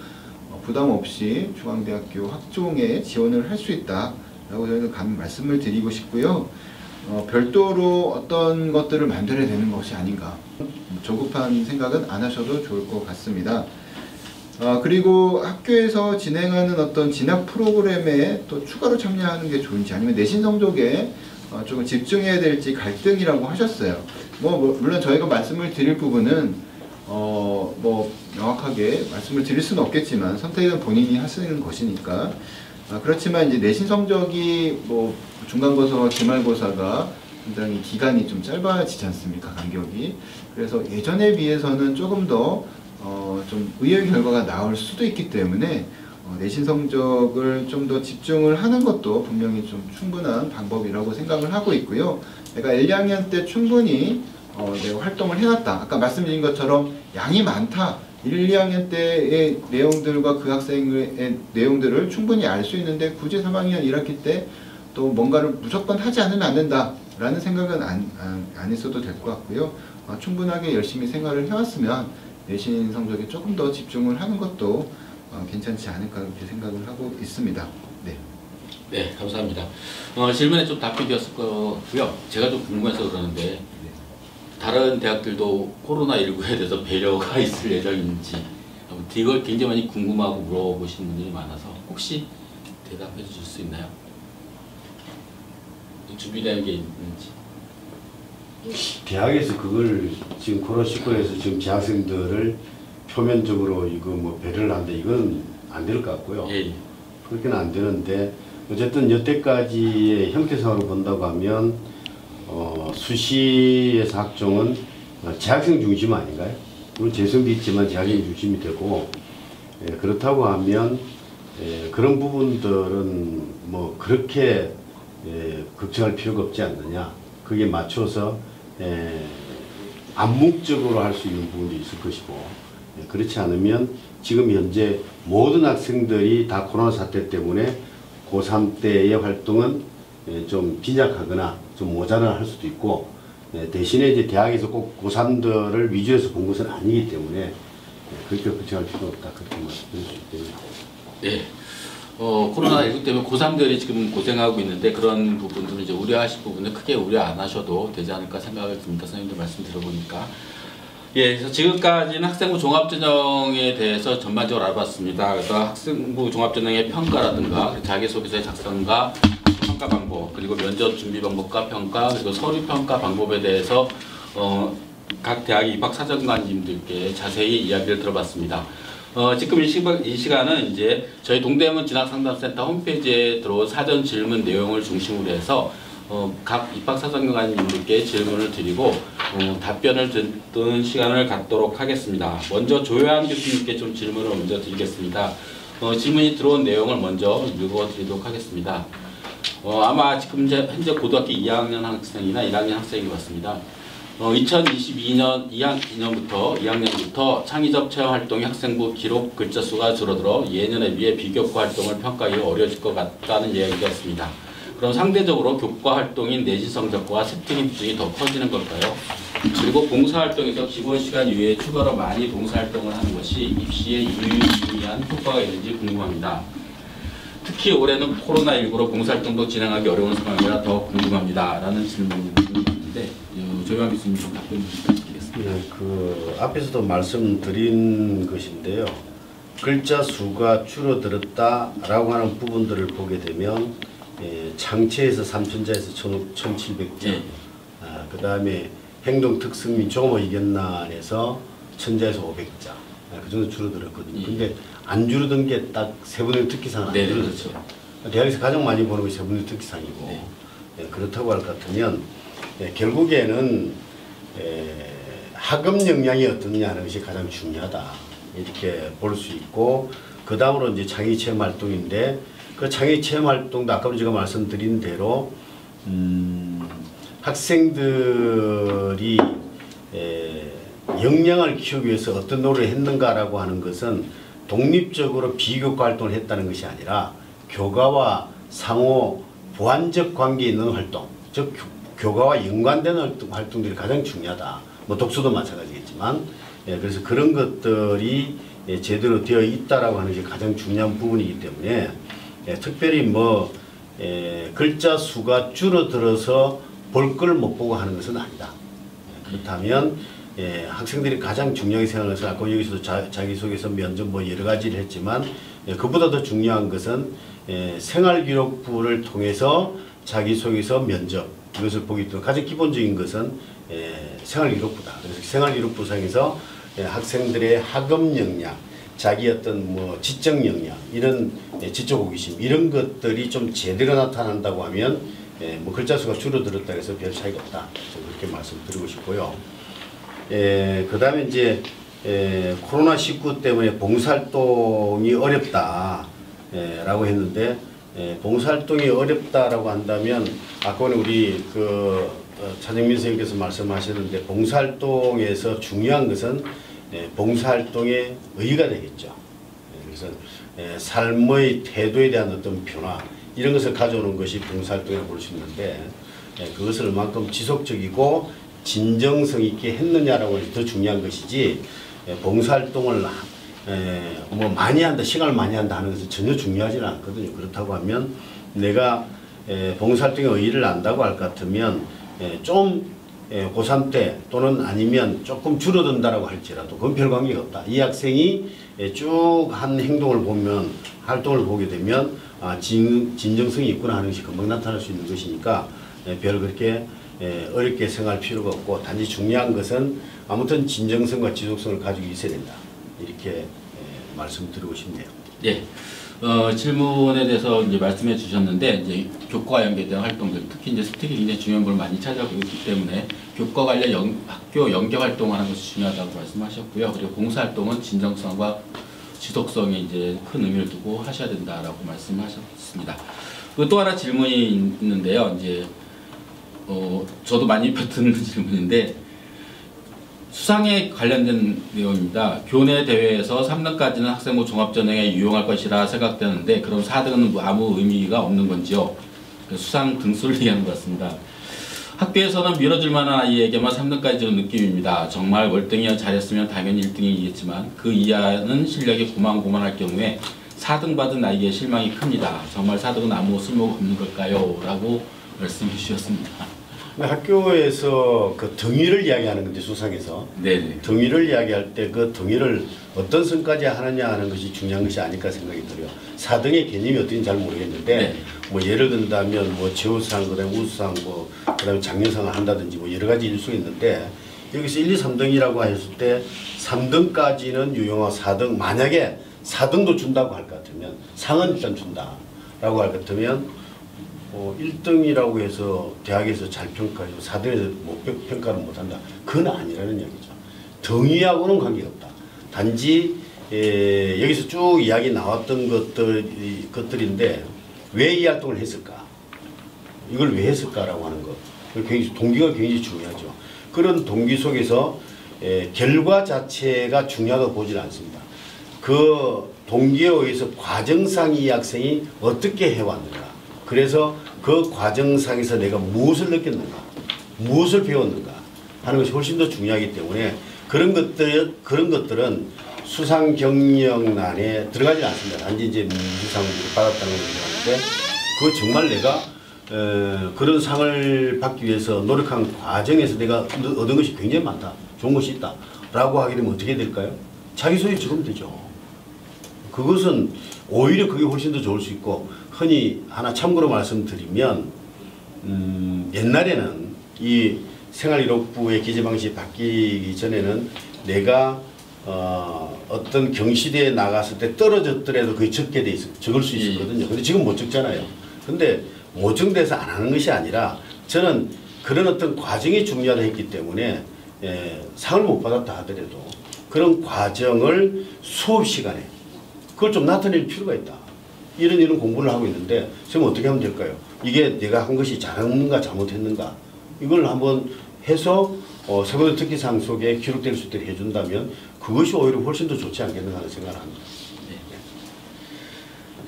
부담 없이 중앙대학교 학종에 지원을 할 수 있다라고 저희는 감히 말씀을 드리고 싶고요. 별도로 어떤 것들을 만들어야 되는 것이 아닌가, 조급한 생각은 안 하셔도 좋을 것 같습니다. 그리고 학교에서 진행하는 어떤 진학 프로그램에 또 추가로 참여하는 게 좋은지, 아니면 내신 성적에 조금 집중해야 될지 갈등이라고 하셨어요. 물론 저희가 말씀을 드릴 부분은 뭐 명확하게 말씀을 드릴 수는 없겠지만 선택은 본인이 하시는 것이니까. 그렇지만 이제 내신 성적이 뭐 중간고사와 기말고사가 굉장히 기간이 좀 짧아지지 않습니까? 간격이. 그래서 예전에 비해서는 조금 더 좀 의외의 결과가 나올 수도 있기 때문에 내신 성적을 좀 더 집중을 하는 것도 분명히 좀 충분한 방법이라고 생각을 하고 있고요. 내가 1, 2학년 때 충분히 내가 활동을 해놨다. 아까 말씀드린 것처럼 양이 많다. 1, 2학년 때의 내용들과 그 학생의 내용들을 충분히 알 수 있는데 굳이 3학년 1학기 때 또 뭔가를 무조건 하지 않으면 안 된다라는 생각은 안 있어도 될 것 같고요. 충분하게 열심히 생활을 해왔으면 내신 성적에 조금 더 집중을 하는 것도 괜찮지 않을까 그렇게 생각을 하고 있습니다. 네. 네, 감사합니다. 질문에 좀 답변이 되었을 거고요. 제가 좀 궁금해서 그러는데, 네. 다른 대학들도 코로나19에 대해서 배려가 있을 예정인지, 이걸 굉장히 많이 궁금하고 물어보시는 분들이 많아서 혹시 대답해 주실 수 있나요? 준비되는 게 있는지. 대학에서 그걸 지금 코로나19에서 지금 재학생들을 표면적으로 이거 뭐 배려를 한다, 이건 안 될 것 같고요. 예. 그렇게는 안 되는데, 어쨌든 여태까지의 형태상으로 본다고 하면 수시에서 학종은 재학생 중심 아닌가요? 물론 재수생도 있지만 재학생 중심이 되고, 그렇다고 하면 그런 부분들은 뭐 그렇게 걱정할 필요가 없지 않느냐. 그게 맞춰서 암묵적으로 할 수 있는 부분도 있을 것이고, 그렇지 않으면 지금 현재 모든 학생들이 다 코로나 사태 때문에 고3 때의 활동은 좀 빈약하거나 좀 모자라 할 수도 있고, 대신에 이제 대학에서 꼭 고3들을 위주해서 본 것은 아니기 때문에 그렇게 걱정할 필요가 없다, 그렇게 말씀드릴 수 있겠네요. 네. 코로나19 때문에 고3들이 지금 고생하고 있는데, 그런 부분들은 이제 우려하실 부분은 크게 우려 안 하셔도 되지 않을까 생각을 듭니다. 선생님들 말씀 들어보니까. 예, 그래서 지금까지는 학생부 종합전형에 대해서 전반적으로 알아봤습니다. 그래서 학생부 종합전형의 평가라든가 자기소개서의 작성과 평가 방법, 그리고 면접 준비 방법과 평가, 그리고 서류 평가 방법에 대해서 각 대학 입학 사정관님들께 자세히 이야기를 들어봤습니다. 지금 이 시간은 이제 저희 동대문 진학상담센터 홈페이지에 들어온 사전 질문 내용을 중심으로 해서 각 입학사정관님들께 질문을 드리고 답변을 듣는 시간을 갖도록 하겠습니다. 먼저 조효한 교수님께 좀 질문을 먼저 드리겠습니다. 질문이 들어온 내용을 먼저 읽어드리도록 하겠습니다. 아마 지금 현재 고등학교 2학년 학생이나 1학년 학생인 것 같습니다. 2022년 2학년부터 창의적 체험활동의 학생부 기록 글자 수가 줄어들어 예년에 비해 비교과 활동을 평가하기 어려워질 것 같다는 이야기가 있습니다. 그럼 상대적으로 교과 활동인 내신 성적과 세팅 비중이 더 커지는 걸까요? 그리고 봉사활동에서 기본 시간 이외에 추가로 많이 봉사활동을 하는 것이 입시에 유의미한 효과가 있는지 궁금합니다. 특히 올해는 코로나19로 봉사활동도 진행하기 어려운 상황이라 더 궁금합니다. 라는 질문이 있는데 조효한 교수님 좀 답변 부탁드리겠습니다. 네, 그 앞에서도 말씀드린 것인데요. 글자 수가 줄어들었다라고 하는 부분들을 보게 되면 창체에서 3천자에서 1,700자, 그 다음에 행동 특성 및 종합 의견란에서 1,000자에서 500자, 그 정도 줄어들었거든요. 근데 안 줄어든 게 딱 세분의 특기상은 안 줄어들었죠. 그렇죠. 대학에서 가장 많이 보는 것이 세분의 특기상이고, 그렇다고 할 것 같으면 결국에는 학업 역량이 어떠냐 하는 것이 가장 중요하다 이렇게 볼 수 있고, 그 다음으로 이제 창의 체험 활동인데, 그 창의 체험 활동도 아까 제가 말씀드린 대로 학생들이 역량을 키우기 위해서 어떤 노력을 했는가라고 하는 것은 독립적으로 비교과 활동을 했다는 것이 아니라 교과와 상호 보완적 관계에 있는 활동, 즉 교과와 연관되는 활동들이 가장 중요하다. 뭐 독서도 마찬가지겠지만, 그래서 그런 것들이 제대로 되어 있다라고 하는 게 가장 중요한 부분이기 때문에 특별히 뭐 글자 수가 줄어들어서 볼 걸 못 보고 하는 것은 아니다. 그렇다면 학생들이 가장 중요하게 생각하는 것은 아까 여기서도 자기소개서 면접 뭐 여러 가지를 했지만 그보다 더 중요한 것은 생활기록부를 통해서 자기소개서 면접 이것을 보기 때문에 가장 기본적인 것은 생활기록부다. 그래서 생활기록부상에서 학생들의 학업 역량, 자기 어떤 뭐 지적 역량, 이런 지적 호기심 이런 것들이 좀 제대로 나타난다고 하면 뭐 글자 수가 줄어들었다 해서 별 차이가 없다. 그렇게 말씀드리고 싶고요. 그 다음에 이제 코로나19 때문에 봉사활동이 어렵다 라고 했는데, 봉사활동이 어렵다라고 한다면 아까는 우리 그 차정민 선생님께서 말씀하셨는데, 봉사활동에서 중요한 것은 봉사활동의 의의가 되겠죠. 그래서 삶의 태도에 대한 어떤 변화 이런 것을 가져오는 것이 봉사활동이라고 볼 수 있는데, 그것을 얼만큼 지속적이고 진정성 있게 했느냐라고 해서 더 중요한 것이지, 봉사활동을 뭐 많이 한다, 시간을 많이 한다 하는 것은 전혀 중요하지는 않거든요. 그렇다고 하면 내가 봉사활동의 의의를 안다고 할 것 같으면 좀 고3 때 또는 아니면 조금 줄어든다라고 할지라도 그건 별 관계가 없다. 이 학생이 쭉 한 행동을 보면, 활동을 보게 되면 진정성이 있구나 하는 것이 금방 나타날 수 있는 것이니까 별 그렇게 어렵게 생각할 필요가 없고, 단지 중요한 것은 아무튼 진정성과 지속성을 가지고 있어야 된다. 이렇게 말씀드리고 싶네요. 네. 질문에 대해서 이제 말씀해 주셨는데, 이제 교과 연계된 활동들, 특히 이제 스틱이 굉장히 중요한 걸 많이 차지하고 있기 때문에 교과 관련 학교 연계 활동하는 것이 중요하다고 말씀하셨고요. 그리고 봉사활동은 진정성과 지속성에 이제 큰 의미를 두고 하셔야 된다라고 말씀하셨습니다. 그리고 또 하나 질문이 있는데요. 이제 저도 많이 받는 질문인데, 수상에 관련된 내용입니다. 교내 대회에서 3등까지는 학생부 종합전형에 유용할 것이라 생각되는데, 그럼 4등은 아무 의미가 없는 건지요? 수상 등수를 얘기하는 것 같습니다. 학교에서는 밀어줄 만한 아이에게만 3등까지 주는 느낌입니다. 정말 월등히 잘했으면 당연히 1등이겠지만 그 이하는 실력이 고만고만할 경우에 4등 받은 아이의 실망이 큽니다. 정말 4등은 아무 쓸모가 없는 걸까요? 라고 말씀해 주셨습니다. 학교에서 그 등위를 이야기하는 건데, 수상에서 네네. 등위를 이야기할 때 그 등위를 어떤 선까지 하느냐 하는 것이 중요한 것이 아닐까 생각이 들어요. 4등의 개념이 어떤지 잘 모르겠는데, 네. 뭐 예를 든다면 뭐 최우수상, 그다음에 우수상, 뭐 그다음에 장려상을 한다든지 뭐 여러 가지 일 수 있는데, 여기서 1, 2, 3등이라고 했을 때 3등까지는 유용하고 4등, 만약에 4등도 준다고 할 것 같으면 상은 일단 준다라고 할 것 같으면 1등이라고 해서 대학에서 잘 평가해서 4등에서 평가를 못한다. 그건 아니라는 얘기죠. 등위하고는 관계가 없다. 단지 여기서 쭉 이야기 나왔던 것들인데 왜 이 활동을 했을까? 이걸 왜 했을까라고 하는 것. 동기가 굉장히 중요하죠. 그런 동기 속에서 결과 자체가 중요하다고 보지는 않습니다. 그 동기에 의해서 과정상 이 학생이 어떻게 해왔는가. 그래서 그 과정상에서 내가 무엇을 느꼈는가, 무엇을 배웠는가 하는 것이 훨씬 더 중요하기 때문에 그런 것들은 수상 경력란에 들어가지 않습니다. 단지 이제 민주상을 받았다는 걸 얘기하는데 그거 정말 내가 그런 상을 받기 위해서 노력한 과정에서 내가 얻은 것이 굉장히 많다. 좋은 것이 있다. 라고 하게 되면 어떻게 될까요? 자기 소유 적으면 되죠. 그것은 오히려 그게 훨씬 더 좋을 수 있고 흔히 하나 참고로 말씀드리면 옛날에는 이 생활기록부의 기재 방식이 바뀌기 전에는 내가 어떤 경시대에 나갔을 때 떨어졌더라도 그게 적게 돼 있어 적을 수 있었거든요. 근데 지금 못 적잖아요. 근데 못 적돼서 안 하는 것이 아니라 저는 그런 어떤 과정이 중요하다 했기 때문에 상을 못 받았다 하더라도 그런 과정을 수업 시간에 그걸 좀 나타낼 필요가 있다. 이런 공부를 하고 있는데 지금 어떻게 하면 될까요? 이게 내가 한 것이 잘했는가 잘못했는가 이걸 한번 해서 세고도 특기상 속에 기록될 수 있도록 해준다면 그것이 오히려 훨씬 더 좋지 않겠는가 하는 생각을 합니다.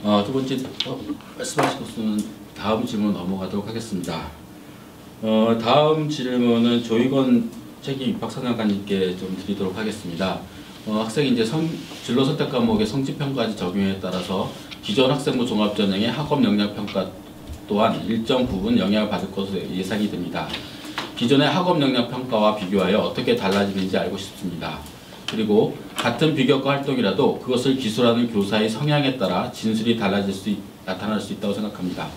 네. 두 번째 말씀하신 것은 다음 질문 넘어가도록 하겠습니다. 다음 질문은 조희건 책임 입학사령관님께 좀 드리도록 하겠습니다. 학생이 이제 진로 선택 과목의 성취평가지 적용에 따라서 기존 학생부 종합전형의 학업 역량 평가 또한 일정 부분 영향을 받을 것으로 예상이 됩니다. 기존의 학업 역량 평가와 비교하여 어떻게 달라지는지 알고 싶습니다. 그리고 같은 비교과 활동이라도 그것을 기술하는 교사의 성향에 따라 진술이 나타날 수 있다고 생각합니다.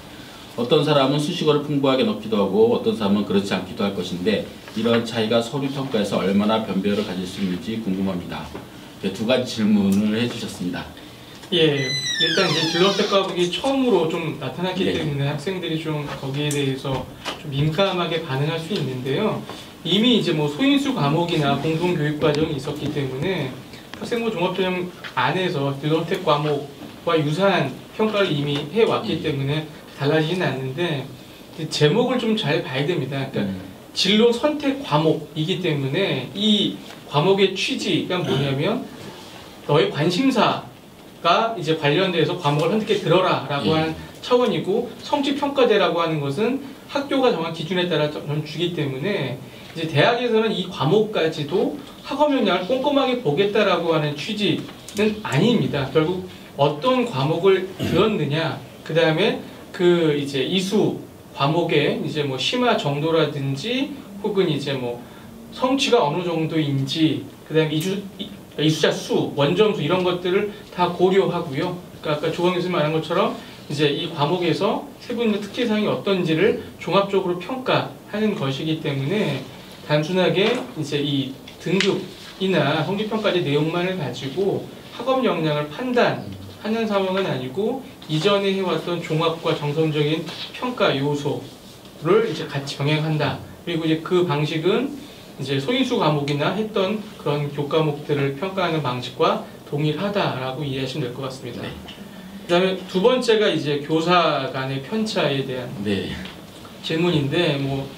어떤 사람은 수식어를 풍부하게 넣기도 하고 어떤 사람은 그렇지 않기도 할 것인데 이러한 차이가 서류 평가에서 얼마나 변별을 가질 수 있는지 궁금합니다. 네, 두 가지 질문을 해주셨습니다. 예, 일단 이제 진로선택 과목이 처음으로 좀 나타났기 네. 때문에 학생들이 좀 거기에 대해서 좀 민감하게 반응할 수 있는데요. 이미 이제 뭐 소인수 과목이나 공동교육 과정이 있었기 때문에 학생부 종합전형 안에서 진로선택 과목과 유사한 평가를 이미 해왔기 때문에 달라지진 않는데 제목을 좀 잘 봐야 됩니다. 그러니까 진로 선택 과목이기 때문에 이 과목의 취지가 뭐냐면 너의 관심사가 이제 관련돼서 과목을 선택해 들어라라고 하는 차원이고 성취평가대라고 하는 것은 학교가 정한 기준에 따라 주기 때문에 이제 대학에서는 이 과목까지도 학업 역량을 꼼꼼하게 보겠다라고 하는 취지는 아닙니다. 결국 어떤 과목을 들었느냐, 그 다음에 그 이제 이수 과목의 이제 뭐 심화 정도라든지 혹은 이제 뭐 성취가 어느 정도인지, 그 다음에 이수자 수, 원점수 이런 것들을 다 고려하고요. 그러니까 아까 조광 교수님 말한 것처럼 이제 이 과목에서 세부적인 특기사항이 어떤지를 종합적으로 평가하는 것이기 때문에 단순하게 이제 이 등급이나 성취평가제 내용만을 가지고 학업 역량을 판단하는 상황은 아니고 이전에 해왔던 종합과 정성적인 평가 요소를 이제 같이 병행한다. 그리고 이제 그 방식은 이제 소인수 과목이나 했던 그런 교과목들을 평가하는 방식과 동일하다라고 이해하시면 될 것 같습니다. 그다음에 두 번째가 이제 교사 간의 편차에 대한 질문인데, 뭐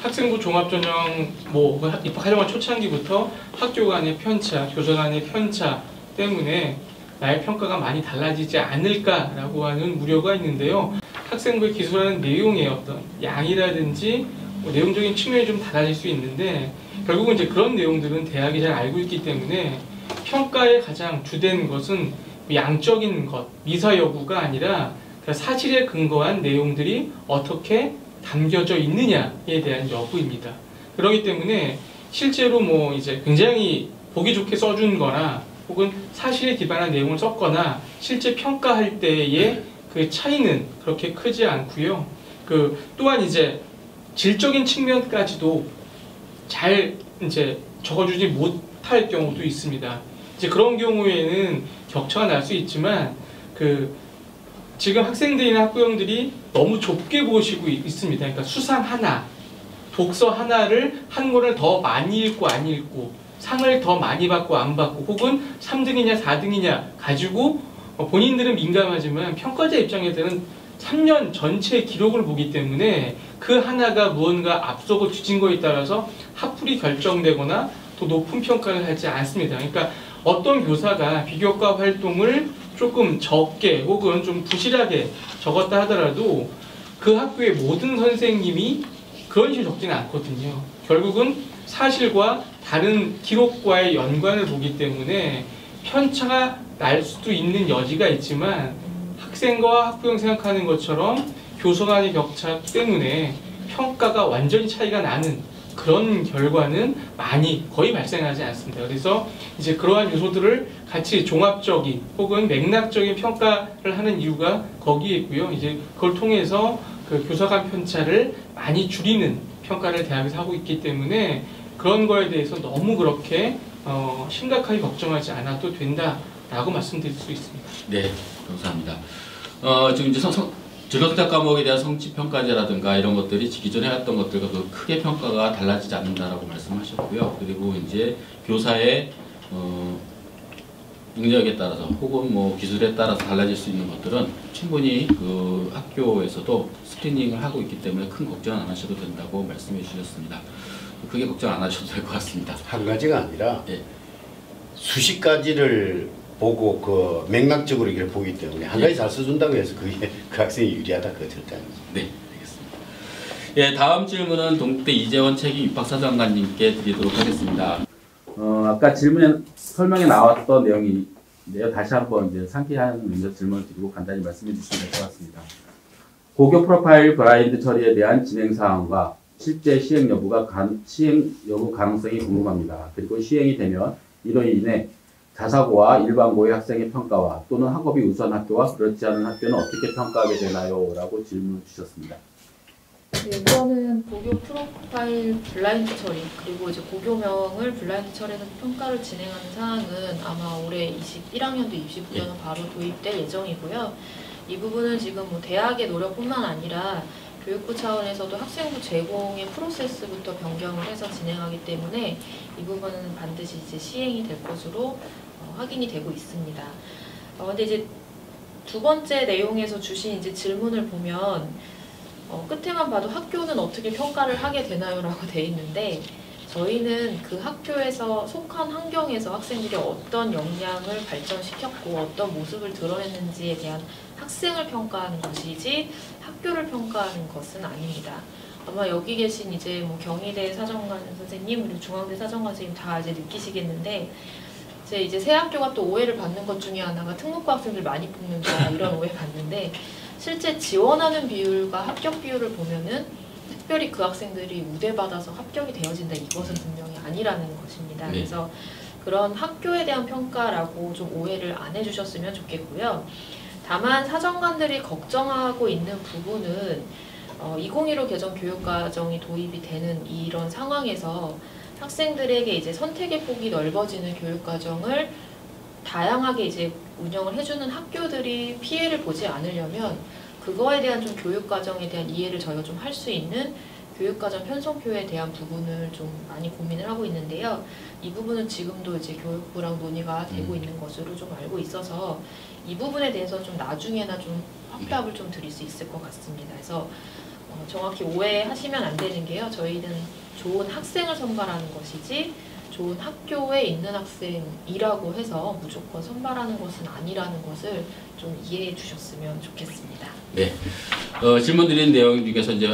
학생부 종합전형 뭐 입학하려고 초창기부터 학교 간의 편차, 교사 간의 편차 때문에 나의 평가가 많이 달라지지 않을까라고 하는 우려가 있는데요. 학생부에 기술하는 내용의 어떤 양이라든지 뭐 내용적인 측면이 좀 달라질 수 있는데 결국은 이제 그런 내용들은 대학이 잘 알고 있기 때문에 평가의 가장 주된 것은 양적인 것, 미사 여부가 아니라 사실에 근거한 내용들이 어떻게 담겨져 있느냐에 대한 여부입니다. 그렇기 때문에 실제로 뭐 이제 굉장히 보기 좋게 써준 거나 혹은 사실에 기반한 내용을 썼거나 실제 평가할 때의 그 차이는 그렇게 크지 않고요. 또한 이제 질적인 측면까지도 잘 이제 적어주지 못할 경우도 있습니다. 이제 그런 경우에는 격차가 날 수 있지만 지금 학생들이나 학부형들이 너무 좁게 보시고 있습니다. 그러니까 수상 하나, 독서 하나를 한권을 더 많이 읽고 안 읽고, 상을 더 많이 받고 안 받고, 혹은 3등이냐 4등이냐 가지고 본인들은 민감하지만 평가자 입장에서는 3년 전체 기록을 보기 때문에 그 하나가 무언가 앞서고 뒤진 거에 따라서 합불이 결정되거나 더 높은 평가를 하지 않습니다. 그러니까 어떤 교사가 비교과 활동을 조금 적게 혹은 좀 부실하게 적었다 하더라도 그 학교의 모든 선생님이 그런 식으로 적지는 않거든요. 결국은 사실과 다른 기록과의 연관을 보기 때문에 편차가 날 수도 있는 여지가 있지만 학생과 학부형 생각하는 것처럼 교수 간의 격차 때문에 평가가 완전히 차이가 나는 그런 결과는 거의 발생하지 않습니다. 그래서 이제 그러한 요소들을 같이 종합적인 혹은 맥락적인 평가를 하는 이유가 거기에 있고요. 이제 그걸 통해서 그 교사 간 편차를 많이 줄이는 평가를 대학에서 하고 있기 때문에 그런 거에 대해서 너무 그렇게 심각하게 걱정하지 않아도 된다라고 말씀드릴 수 있습니다. 네, 감사합니다. 지금 이제 즐거움학 과목에 대한 성취평가제라든가 이런 것들이 기존에 했던 것들과 크게 평가가 달라지지 않는다라고 말씀하셨고요. 그리고 이제 교사의 능력에 따라서 혹은 뭐 기술에 따라서 달라질 수 있는 것들은 충분히 그 학교에서도 스크리닝을 하고 있기 때문에 큰 걱정 안 하셔도 된다고 말씀해 주셨습니다. 크게 걱정 안 하셔도 될 것 같습니다. 한 가지가 아니라 예. 수십 가지를 보고 그 맥락적으로 이걸 보기 때문에 한 가지 잘 써준다고 해서 그게 그 학생이 유리하다 그거 절대 아니죠. 네, 알겠습니다. 예, 다음 질문은 동국대 이재원 책임 입학사정관님께 드리도록 하겠습니다. 아까 설명에 나왔던 내용인데요. 다시 한번 이제 상기하는 의미에서 질문을 드리고 간단히 말씀해 주시면 될 것 같습니다. 고교 프로파일 블라인드 처리에 대한 진행 사항과 실제 시행 여부 가능성이 궁금합니다. 그리고 시행이 되면 이로 인해 자사고와 일반고의 학생의 평가와 또는 학업이 우수한 학교와 그렇지 않은 학교는 어떻게 평가하게 되나요? 라고 질문을 주셨습니다. 네, 우선은 고교 프로파일 블라인드 처리 그리고 이제 고교명을 블라인드 처리해서 평가를 진행하는 사항은 아마 올해 21학년도 입시부에는 바로 도입될 예정이고요. 이 부분은 지금 뭐 대학의 노력뿐만 아니라 교육부 차원에서도 학생부 제공의 프로세스부터 변경을 해서 진행하기 때문에 이 부분은 반드시 이제 시행이 될 것으로 확인이 되고 있습니다. 근데 이제 두 번째 내용에서 주신 이제 질문을 보면 끝에만 봐도 학교는 어떻게 평가를 하게 되나요? 라고 돼 있는데 저희는 그 학교에서 속한 환경에서 학생들이 어떤 역량을 발전시켰고 어떤 모습을 드러냈는지에 대한 학생을 평가하는 것이지 학교를 평가하는 것은 아닙니다. 아마 여기 계신 이제 뭐 경희대 사정관 선생님 그리고 중앙대 사정관 선생님 다 이제 느끼시겠는데 이제 새 학교가 또 오해를 받는 것 중에 하나가 특목고 학생들 많이 뽑는다 이런 오해 받는데 실제 지원하는 비율과 합격 비율을 보면은 특별히 그 학생들이 우대받아서 합격이 되어진다 이것은 분명히 아니라는 것입니다. 네. 그래서 그런 학교에 대한 평가라고 좀 오해를 안 해주셨으면 좋겠고요. 다만 사정관들이 걱정하고 있는 부분은 2015 개정 교육과정이 도입이 되는 이런 상황에서 학생들에게 이제 선택의 폭이 넓어지는 교육과정을 다양하게 이제 운영을 해주는 학교들이 피해를 보지 않으려면 그거에 대한 좀 교육과정에 대한 이해를 저희가 좀 할 수 있는 교육과정 편성표에 대한 부분을 좀 많이 고민을 하고 있는데요. 이 부분은 지금도 이제 교육부랑 논의가 되고 있는 것으로 좀 알고 있어서 이 부분에 대해서 좀 나중에나 좀 확답을 좀 드릴 수 있을 것 같습니다. 그래서 정확히 오해하시면 안 되는 게요. 저희는 좋은 학생을 선발하는 것이지 좋은 학교에 있는 학생이라고 해서 무조건 선발하는 것은 아니라는 것을 좀 이해해 주셨으면 좋겠습니다. 네. 질문 드린 내용 중에서 이제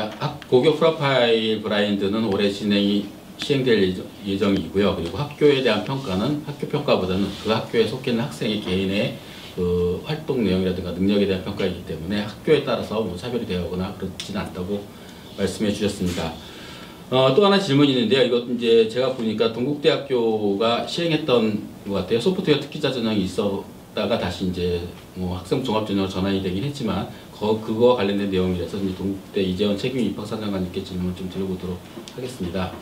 고교 프로파일 블라인드는 올해 시행될 예정이고요. 그리고 학교에 대한 평가는 학교 평가보다는 그 학교에 속해 있는 학생의 개인의 그 활동 내용이라든가 능력에 대한 평가이기 때문에 학교에 따라서 뭐 차별이 되거나 그렇지는 않다고 말씀해 주셨습니다. 또 하나 질문이 있는데요. 이것 이제 제가 보니까 동국대학교가 시행했던 것 같아요. 소프트웨어 특기자 전형이 있었다가 다시 이제 뭐 학생 종합 전형으로 전환이 되긴 했지만 그거와 관련된 내용이라서 이제 동국대 이재원 책임 입학사정관님께 질문을 좀 드려보도록 하겠습니다.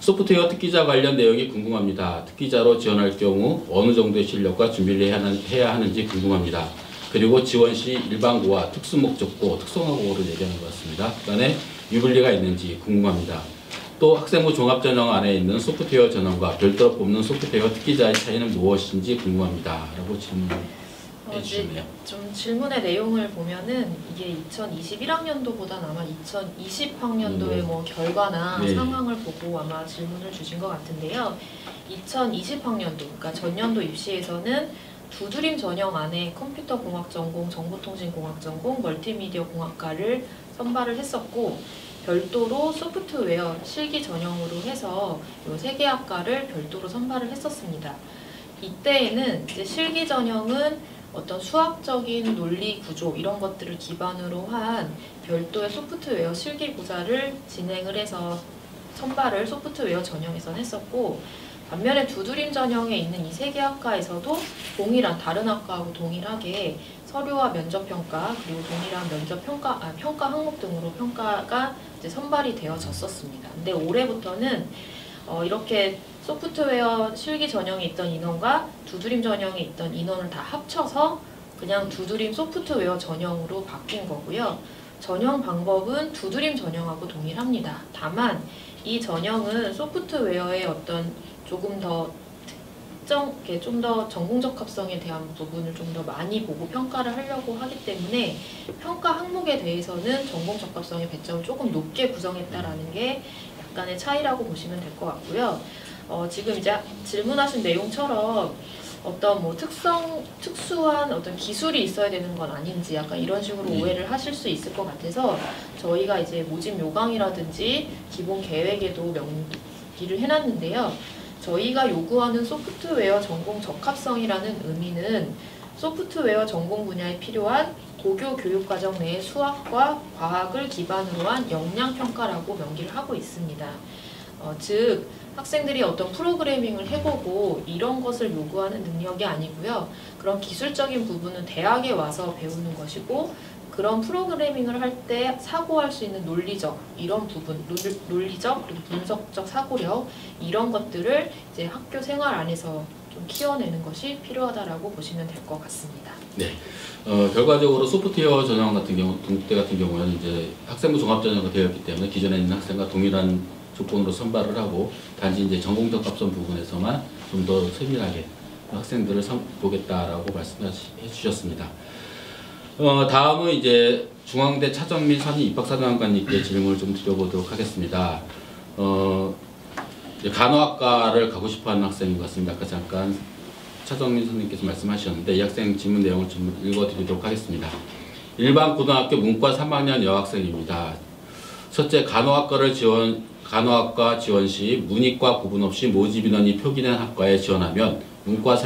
소프트웨어 특기자 관련 내용이 궁금합니다. 특기자로 지원할 경우 어느 정도의 실력과 준비를 해야 하는지 궁금합니다. 그리고 지원 시 일반고와 특수목적고, 특성화고를 얘기하는 것 같습니다. 그다음에 유불리가 있는지 궁금합니다. 또 학생부 종합전형 안에 있는 소프트웨어 전형과 별도로 뽑는 소프트웨어 특기자의 차이는 무엇인지 궁금합니다. 라고 질문해 주셨네요. 좀 질문의 내용을 보면은 이게 2021학년도보다는 아마 2020학년도의 뭐 결과나 네. 상황을 보고 아마 질문을 주신 것 같은데요. 2020학년도, 그러니까 전년도 입시에서는 두드림 전형 안에 컴퓨터공학 전공, 정보통신공학 전공, 멀티미디어 공학과를 선발을 했었고, 별도로 소프트웨어 실기 전형으로 해서 이 세 개 학과를 별도로 선발을 했었습니다. 이때에는 이제 실기 전형은 어떤 수학적인 논리 구조 이런 것들을 기반으로 한 별도의 소프트웨어 실기 구사를 진행을 해서 선발을 소프트웨어 전형에서 했었고, 반면에 두드림 전형에 있는 이 세 개 학과에서도 동일한 다른 학과하고 동일하게 서류와 면접 평가 그리고 동일한 면접 평가 평가 항목 등으로 평가가 이제 선발이 되어졌었습니다. 근데 올해부터는 이렇게 소프트웨어 실기 전형에 있던 인원과 두드림 전형에 있던 인원을 다 합쳐서 그냥 두드림 소프트웨어 전형으로 바뀐 거고요. 전형 방법은 두드림 전형하고 동일합니다. 다만 이 전형은 소프트웨어의 어떤 조금 더 좀 더 전공적 합성에 대한 부분을 좀 더 많이 보고 평가를 하려고 하기 때문에 평가 항목에 대해서는 전공 적합성의 배점을 조금 높게 구성했다라는 게 약간의 차이라고 보시면 될 것 같고요. 지금 이제 질문하신 내용처럼 어떤 뭐 특수한 어떤 기술이 있어야 되는 건 아닌지 약간 이런 식으로 오해를 하실 수 있을 것 같아서 저희가 이제 모집 요강이라든지 기본 계획에도 명기를 해놨는데요. 저희가 요구하는 소프트웨어 전공 적합성이라는 의미는 소프트웨어 전공 분야에 필요한 고교 교육과정 내의 수학과 과학을 기반으로 한 역량평가라고 명기를 하고 있습니다. 즉 학생들이 어떤 프로그래밍을 해보고 이런 것을 요구하는 능력이 아니고요. 그런 기술적인 부분은 대학에 와서 배우는 것이고, 그런 프로그래밍을 할 때 사고할 수 있는 논리적 이런 부분, 논리적 그리고 분석적 사고력 이런 것들을 이제 학교 생활 안에서 좀 키워내는 것이 필요하다라고 보시면 될 것 같습니다. 네. 결과적으로 소프트웨어 전형 같은 경우, 동국대 같은 경우에는 이제 학생부 종합 전형이 되었기 때문에 기존에 있는 학생과 동일한 조건으로 선발을 하고, 단지 이제 전공적 합성 부분에서만 좀 더 세밀하게 학생들을 보겠다라고 말씀해 주셨습니다. 다음은 이제 중앙대 차정민 선임 입학사정관님께 질문을 좀 드려보도록 하겠습니다. 이제 간호학과를 가고 싶어하는 학생인 것 같습니다. 아까 잠깐 차정민 선생님께서 말씀하셨는데 이 학생 질문 내용을 좀 읽어드리도록 하겠습니다. 일반 고등학교 문과 3학년 여학생입니다. 첫째, 간호학과 지원 시 문이과 구분 없이 모집 인원이 표기된 학과에 지원하면 문과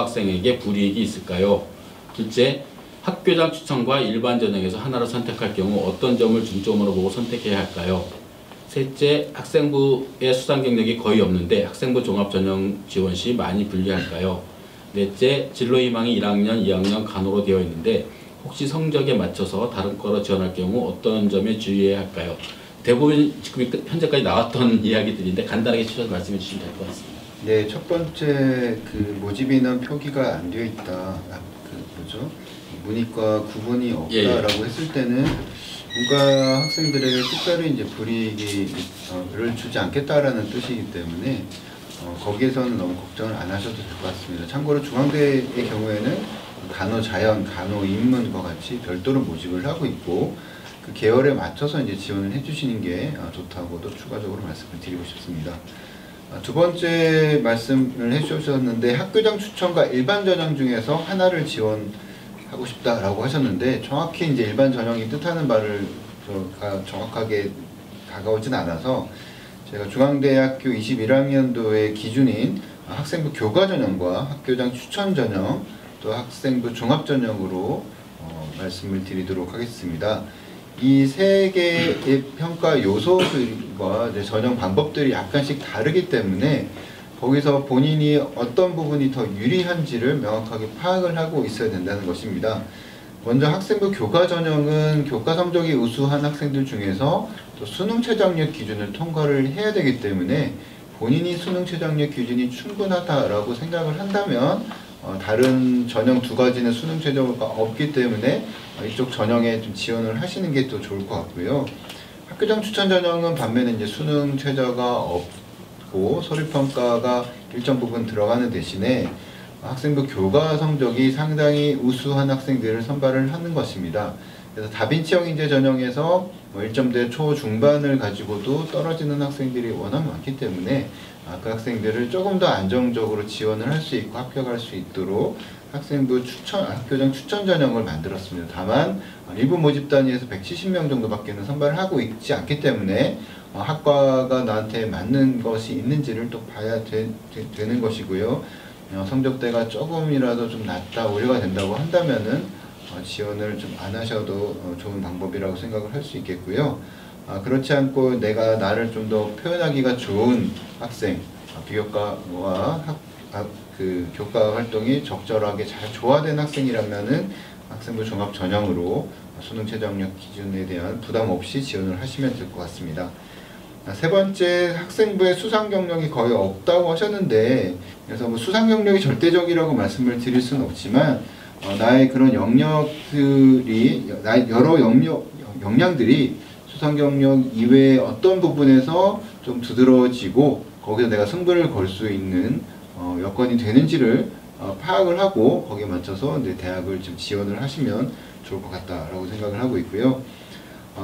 학생에게 불이익이 있을까요? 둘째, 학교장 추천과 일반 전형에서 하나를 선택할 경우 어떤 점을 중점으로 보고 선택해야 할까요? 셋째, 학생부의 수상 경력이 거의 없는데 학생부 종합 전형 지원 시 많이 불리할까요? 넷째, 진로 희망이 1학년, 2학년 간호로 되어 있는데 혹시 성적에 맞춰서 다른 과로 지원할 경우 어떤 점에 주의해야 할까요? 대부분 지금 현재까지 나왔던 이야기들인데 간단하게 추려서 말씀해 주시면 될 것 같습니다. 네, 첫 번째 모집 인원 표기가 안 되어 있다. 문이과 구분이 없다라고 했을 때는 문과 학생들에게 특별히 이제 불이익을 주지 않겠다라는 뜻이기 때문에 거기에서는 너무 걱정을 안 하셔도 될 것 같습니다. 참고로 중앙대의 경우에는 간호자연, 간호인문과 같이 별도로 모집을 하고 있고 그 계열에 맞춰서 이제 지원을 해주시는 게 좋다고도 추가적으로 말씀을 드리고 싶습니다. 두 번째 말씀을 해주셨는데 학교장 추천과 일반 전형 중에서 하나를 지원하고 싶다라고 하셨는데 정확히 이제 일반 전형이 뜻하는 바를 정확하게 다가오진 않아서 제가 중앙대학교 21학년도의 기준인 학생부 교과 전형과 학교장 추천 전형 또 학생부 종합 전형으로 말씀을 드리도록 하겠습니다. 이 세 개의 평가 요소들과 이제 전형 방법들이 약간씩 다르기 때문에 거기서 본인이 어떤 부분이 더 유리한지를 명확하게 파악을 하고 있어야 된다는 것입니다. 먼저 학생부 교과 전형은 교과 성적이 우수한 학생들 중에서 또 수능 최저학력 기준을 통과를 해야 되기 때문에 본인이 수능 최저학력 기준이 충분하다라고 생각을 한다면 다른 전형 두 가지는 수능 최저가 없기 때문에 이쪽 전형에 좀 지원을 하시는 게 또 좋을 것 같고요. 학교장 추천 전형은 반면에 이제 수능 최저가 없고 서류평가가 일정 부분 들어가는 대신에 학생부 교과 성적이 상당히 우수한 학생들을 선발을 하는 것입니다. 그래서 다빈치형 인재 전형에서 1점대 초중반을 가지고도 떨어지는 학생들이 워낙 많기 때문에 그 학생들을 조금 더 안정적으로 지원을 할 수 있고 합격할 수 있도록 학생부 학교장 추천 전형을 만들었습니다. 다만 일부 모집 단위에서 170명 정도밖에는 선발을 하고 있지 않기 때문에 학과가 나한테 맞는 것이 있는지를 또 봐야 되는 것이고요. 성적대가 조금이라도 좀 낮다, 우려가 된다고 한다면은 지원을 좀 안 하셔도 좋은 방법이라고 생각을 할 수 있겠고요. 그렇지 않고 내가 나를 좀 더 표현하기가 좋은 학생, 비교과와 교과 활동이 적절하게 잘 조화된 학생이라면은 학생부 종합 전형으로 수능 최저학력 기준에 대한 부담 없이 지원을 하시면 될 것 같습니다. 세 번째, 학생부의 수상 경력이 거의 없다고 하셨는데, 그래서 뭐 수상 경력이 절대적이라고 말씀을 드릴 수는 없지만 나의 그런 영역들이, 나의 여러 역량들이 수상 경력 이외의 어떤 부분에서 좀 두드러지고 거기서 내가 승부를 걸 수 있는 여건이 되는지를 파악을 하고 거기에 맞춰서 이제 대학을 좀 지원을 하시면 좋을 것 같다라고 생각을 하고 있고요.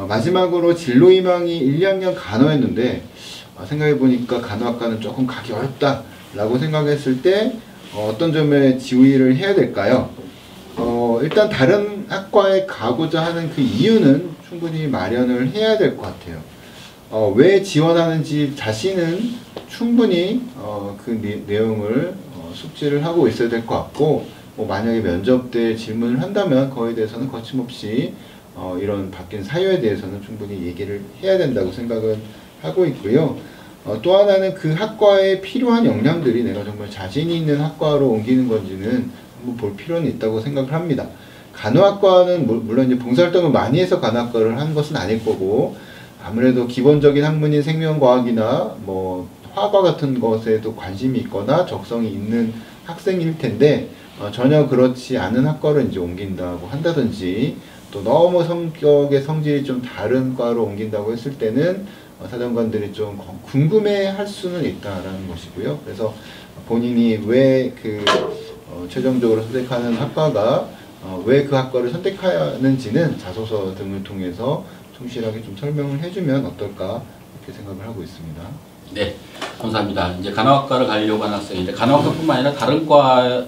마지막으로 진로 희망이 1, 2학년 간호였는데 생각해보니까 간호학과는 조금 가기 어렵다라고 생각했을 때 어떤 점에 지휘를 해야 될까요? 일단 다른 학과에 가고자 하는 그 이유는 충분히 마련을 해야 될 것 같아요. 왜 지원하는지 자신은 충분히 그 내용을 숙지를 하고 있어야 될 것 같고, 만약에 면접 때 질문을 한다면 그거에 대해서는 거침없이 이런 바뀐 사유에 대해서는 충분히 얘기를 해야 된다고 생각을 하고 있고요. 또 하나는 그 학과에 필요한 역량들이 내가 정말 자신이 있는 학과로 옮기는 건지는 한번 볼 필요는 있다고 생각을 합니다. 간호학과는 물론 이제 봉사활동을 많이 해서 간호학과를 하는 것은 아닐 거고, 아무래도 기본적인 학문인 생명과학이나 뭐 화과 같은 것에도 관심이 있거나 적성이 있는 학생일 텐데 전혀 그렇지 않은 학과로 이제 옮긴다고 한다든지, 또 너무 성격의 성질이 좀 다른 과로 옮긴다고 했을 때는 사정관들이 좀 궁금해할 수는 있다라는 것이고요. 그래서 본인이 왜 최종적으로 선택하는 학과가 왜 그 학과를 선택하는지는 자소서 등을 통해서 충실하게 좀 설명을 해주면 어떨까 이렇게 생각을 하고 있습니다. 네, 감사합니다. 이제 간호학과를 가려고 하는 학생인데 간호학과뿐만 아니라 다른 과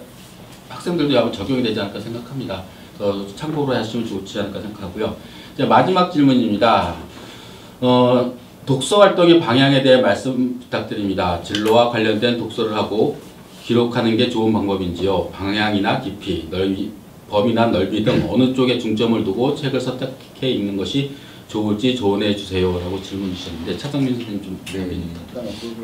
학생들도 아마 적용이 되지 않을까 생각합니다. 참고로 하시면 좋지 않을까 생각하고요. 이제 마지막 질문입니다. 독서 활동의 방향에 대해 말씀 부탁드립니다. 진로와 관련된 독서를 하고 기록하는 게 좋은 방법인지요? 방향이나 깊이, 범위나 넓이 등 어느 쪽에 중점을 두고 책을 선택해 읽는 것이 좋을지 조언해 주세요 라고 질문 주셨는데 차성민 선생님 좀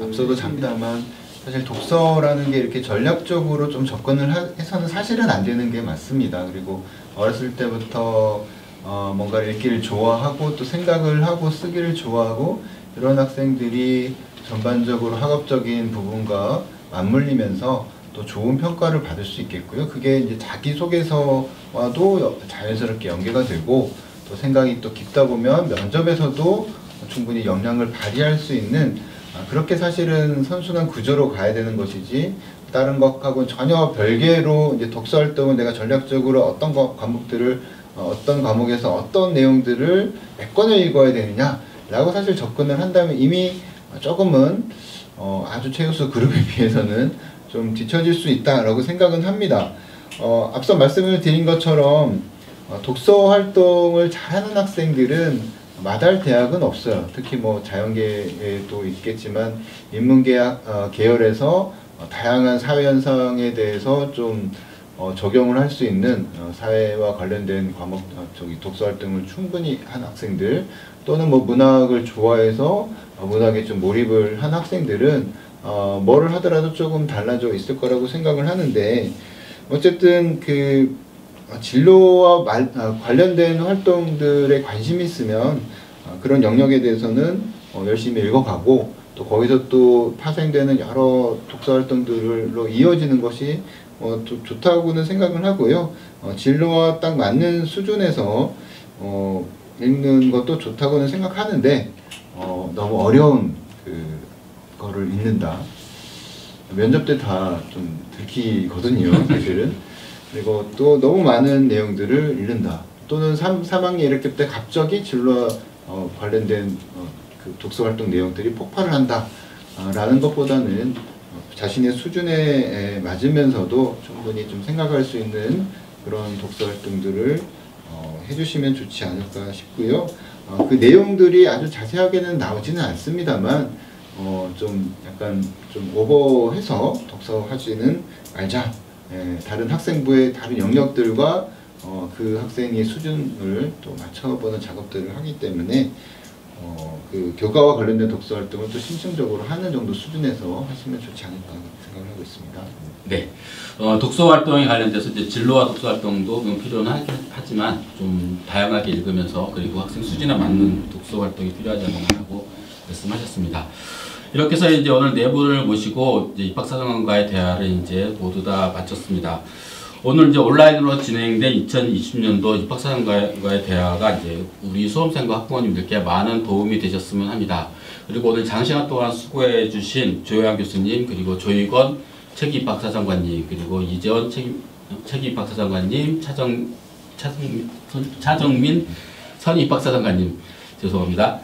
앞서도 잠깐만 사실 독서라는 게 이렇게 전략적으로 좀 접근을 해서는 사실은 안 되는 게 맞습니다. 그리고 어렸을 때부터 뭔가를 읽기를 좋아하고 또 생각을 하고 쓰기를 좋아하고 이런 학생들이 전반적으로 학업적인 부분과 맞물리면서 또 좋은 평가를 받을 수 있겠고요. 그게 이제 자기소개서와도 자연스럽게 연계가 되고 또 생각이 또 깊다 보면 면접에서도 충분히 역량을 발휘할 수 있는 그렇게 사실은 선순환 구조로 가야 되는 것이지 다른 것하고 전혀 별개로 이제 독서 활동은 내가 전략적으로 어떤 과목들을 어떤 과목에서 어떤 내용들을 몇 권을 읽어야 되느냐라고 사실 접근을 한다면 이미 조금은 아주 최우수 그룹에 비해서는 좀 뒤처질 수 있다라고 생각은 합니다. 앞서 말씀을 드린 것처럼 독서 활동을 잘하는 학생들은 마다할 대학은 없어요. 특히 뭐 자연계에도 있겠지만 인문계학 계열에서 다양한 사회 현상에 대해서 좀 적용을 할 수 있는 사회와 관련된 과목 독서 활동을 충분히 한 학생들 또는 뭐 문학을 좋아해서 문학에 좀 몰입을 한 학생들은 뭐를 하더라도 조금 달라져 있을 거라고 생각을 하는데 어쨌든 진로와 관련된 활동들에 관심이 있으면 그런 영역에 대해서는 열심히 읽어가고 또 거기서 또 파생되는 여러 독서 활동들로 이어지는 것이 좋다고는 생각을 하고요. 진로와 딱 맞는 수준에서 읽는 것도 좋다고는 생각하는데 너무 어려운 거를 읽는다. 면접 때 다 좀 들키거든요, 사실은. 그리고 또 너무 많은 내용들을 읽는다. 또는 3학년 1학기 때 갑자기 진로와 관련된 그 독서 활동 내용들이 폭발을 한다. 라는 것보다는 자신의 수준에 맞으면서도 충분히 좀 생각할 수 있는 그런 독서 활동들을 해주시면 좋지 않을까 싶고요. 그 내용들이 아주 자세하게는 나오지는 않습니다만 좀 약간 좀 오버해서 독서하지는 말자. 다른 학생부의 다른 영역들과 그 학생의 수준을 또 맞춰보는 작업들을 하기 때문에 그 교과와 관련된 독서 활동을 또 심층적으로 하는 정도 수준에서 하시면 좋지 않을까 생각을 하고 있습니다. 네. 독서 활동에 관련돼서 이제 진로와 독서 활동도 필요는 하지만 좀 다양하게 읽으면서 그리고 학생 수준에 맞는 독서 활동이 필요하지 않나라고 말씀하셨습니다. 이렇게 해서 이제 오늘 네 분을 모시고 이제 입학사정관과의 대화를 이제 모두 다 마쳤습니다. 오늘 이제 온라인으로 진행된 2020년도 입학사정관과의 대화가 이제 우리 수험생과 학부모님들께 많은 도움이 되셨으면 합니다. 그리고 오늘 장시간 동안 수고해 주신 조효양 교수님, 그리고 조희권 책임 입학사정관님, 그리고 이재원 책임 입학사정관님, 차정민 선 입학사정관님, 죄송합니다.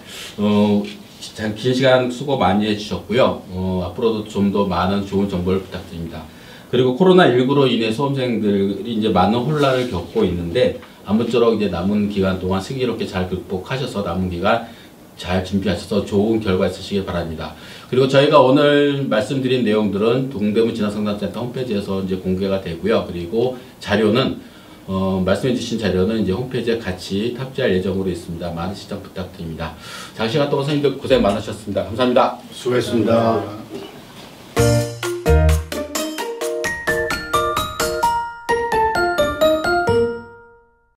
긴 시간 수고 많이 해주셨고요. 앞으로도 좀 더 많은 좋은 정보를 부탁드립니다. 그리고 코로나19로 인해 수험생들이 이제 많은 혼란을 겪고 있는데 아무쪼록 이제 남은 기간 동안 슬기롭게 잘 극복하셔서 남은 기간 잘 준비하셔서 좋은 결과 있으시길 바랍니다. 그리고 저희가 오늘 말씀드린 내용들은 동대문 진학상담센터 홈페이지에서 이제 공개가 되고요. 그리고 자료는 말씀해주신 자료는 이제 홈페이지에 같이 탑재할 예정으로 있습니다. 많은 시청 부탁드립니다. 장시간 동안 선생님들 고생 많으셨습니다. 감사합니다. 수고했습니다.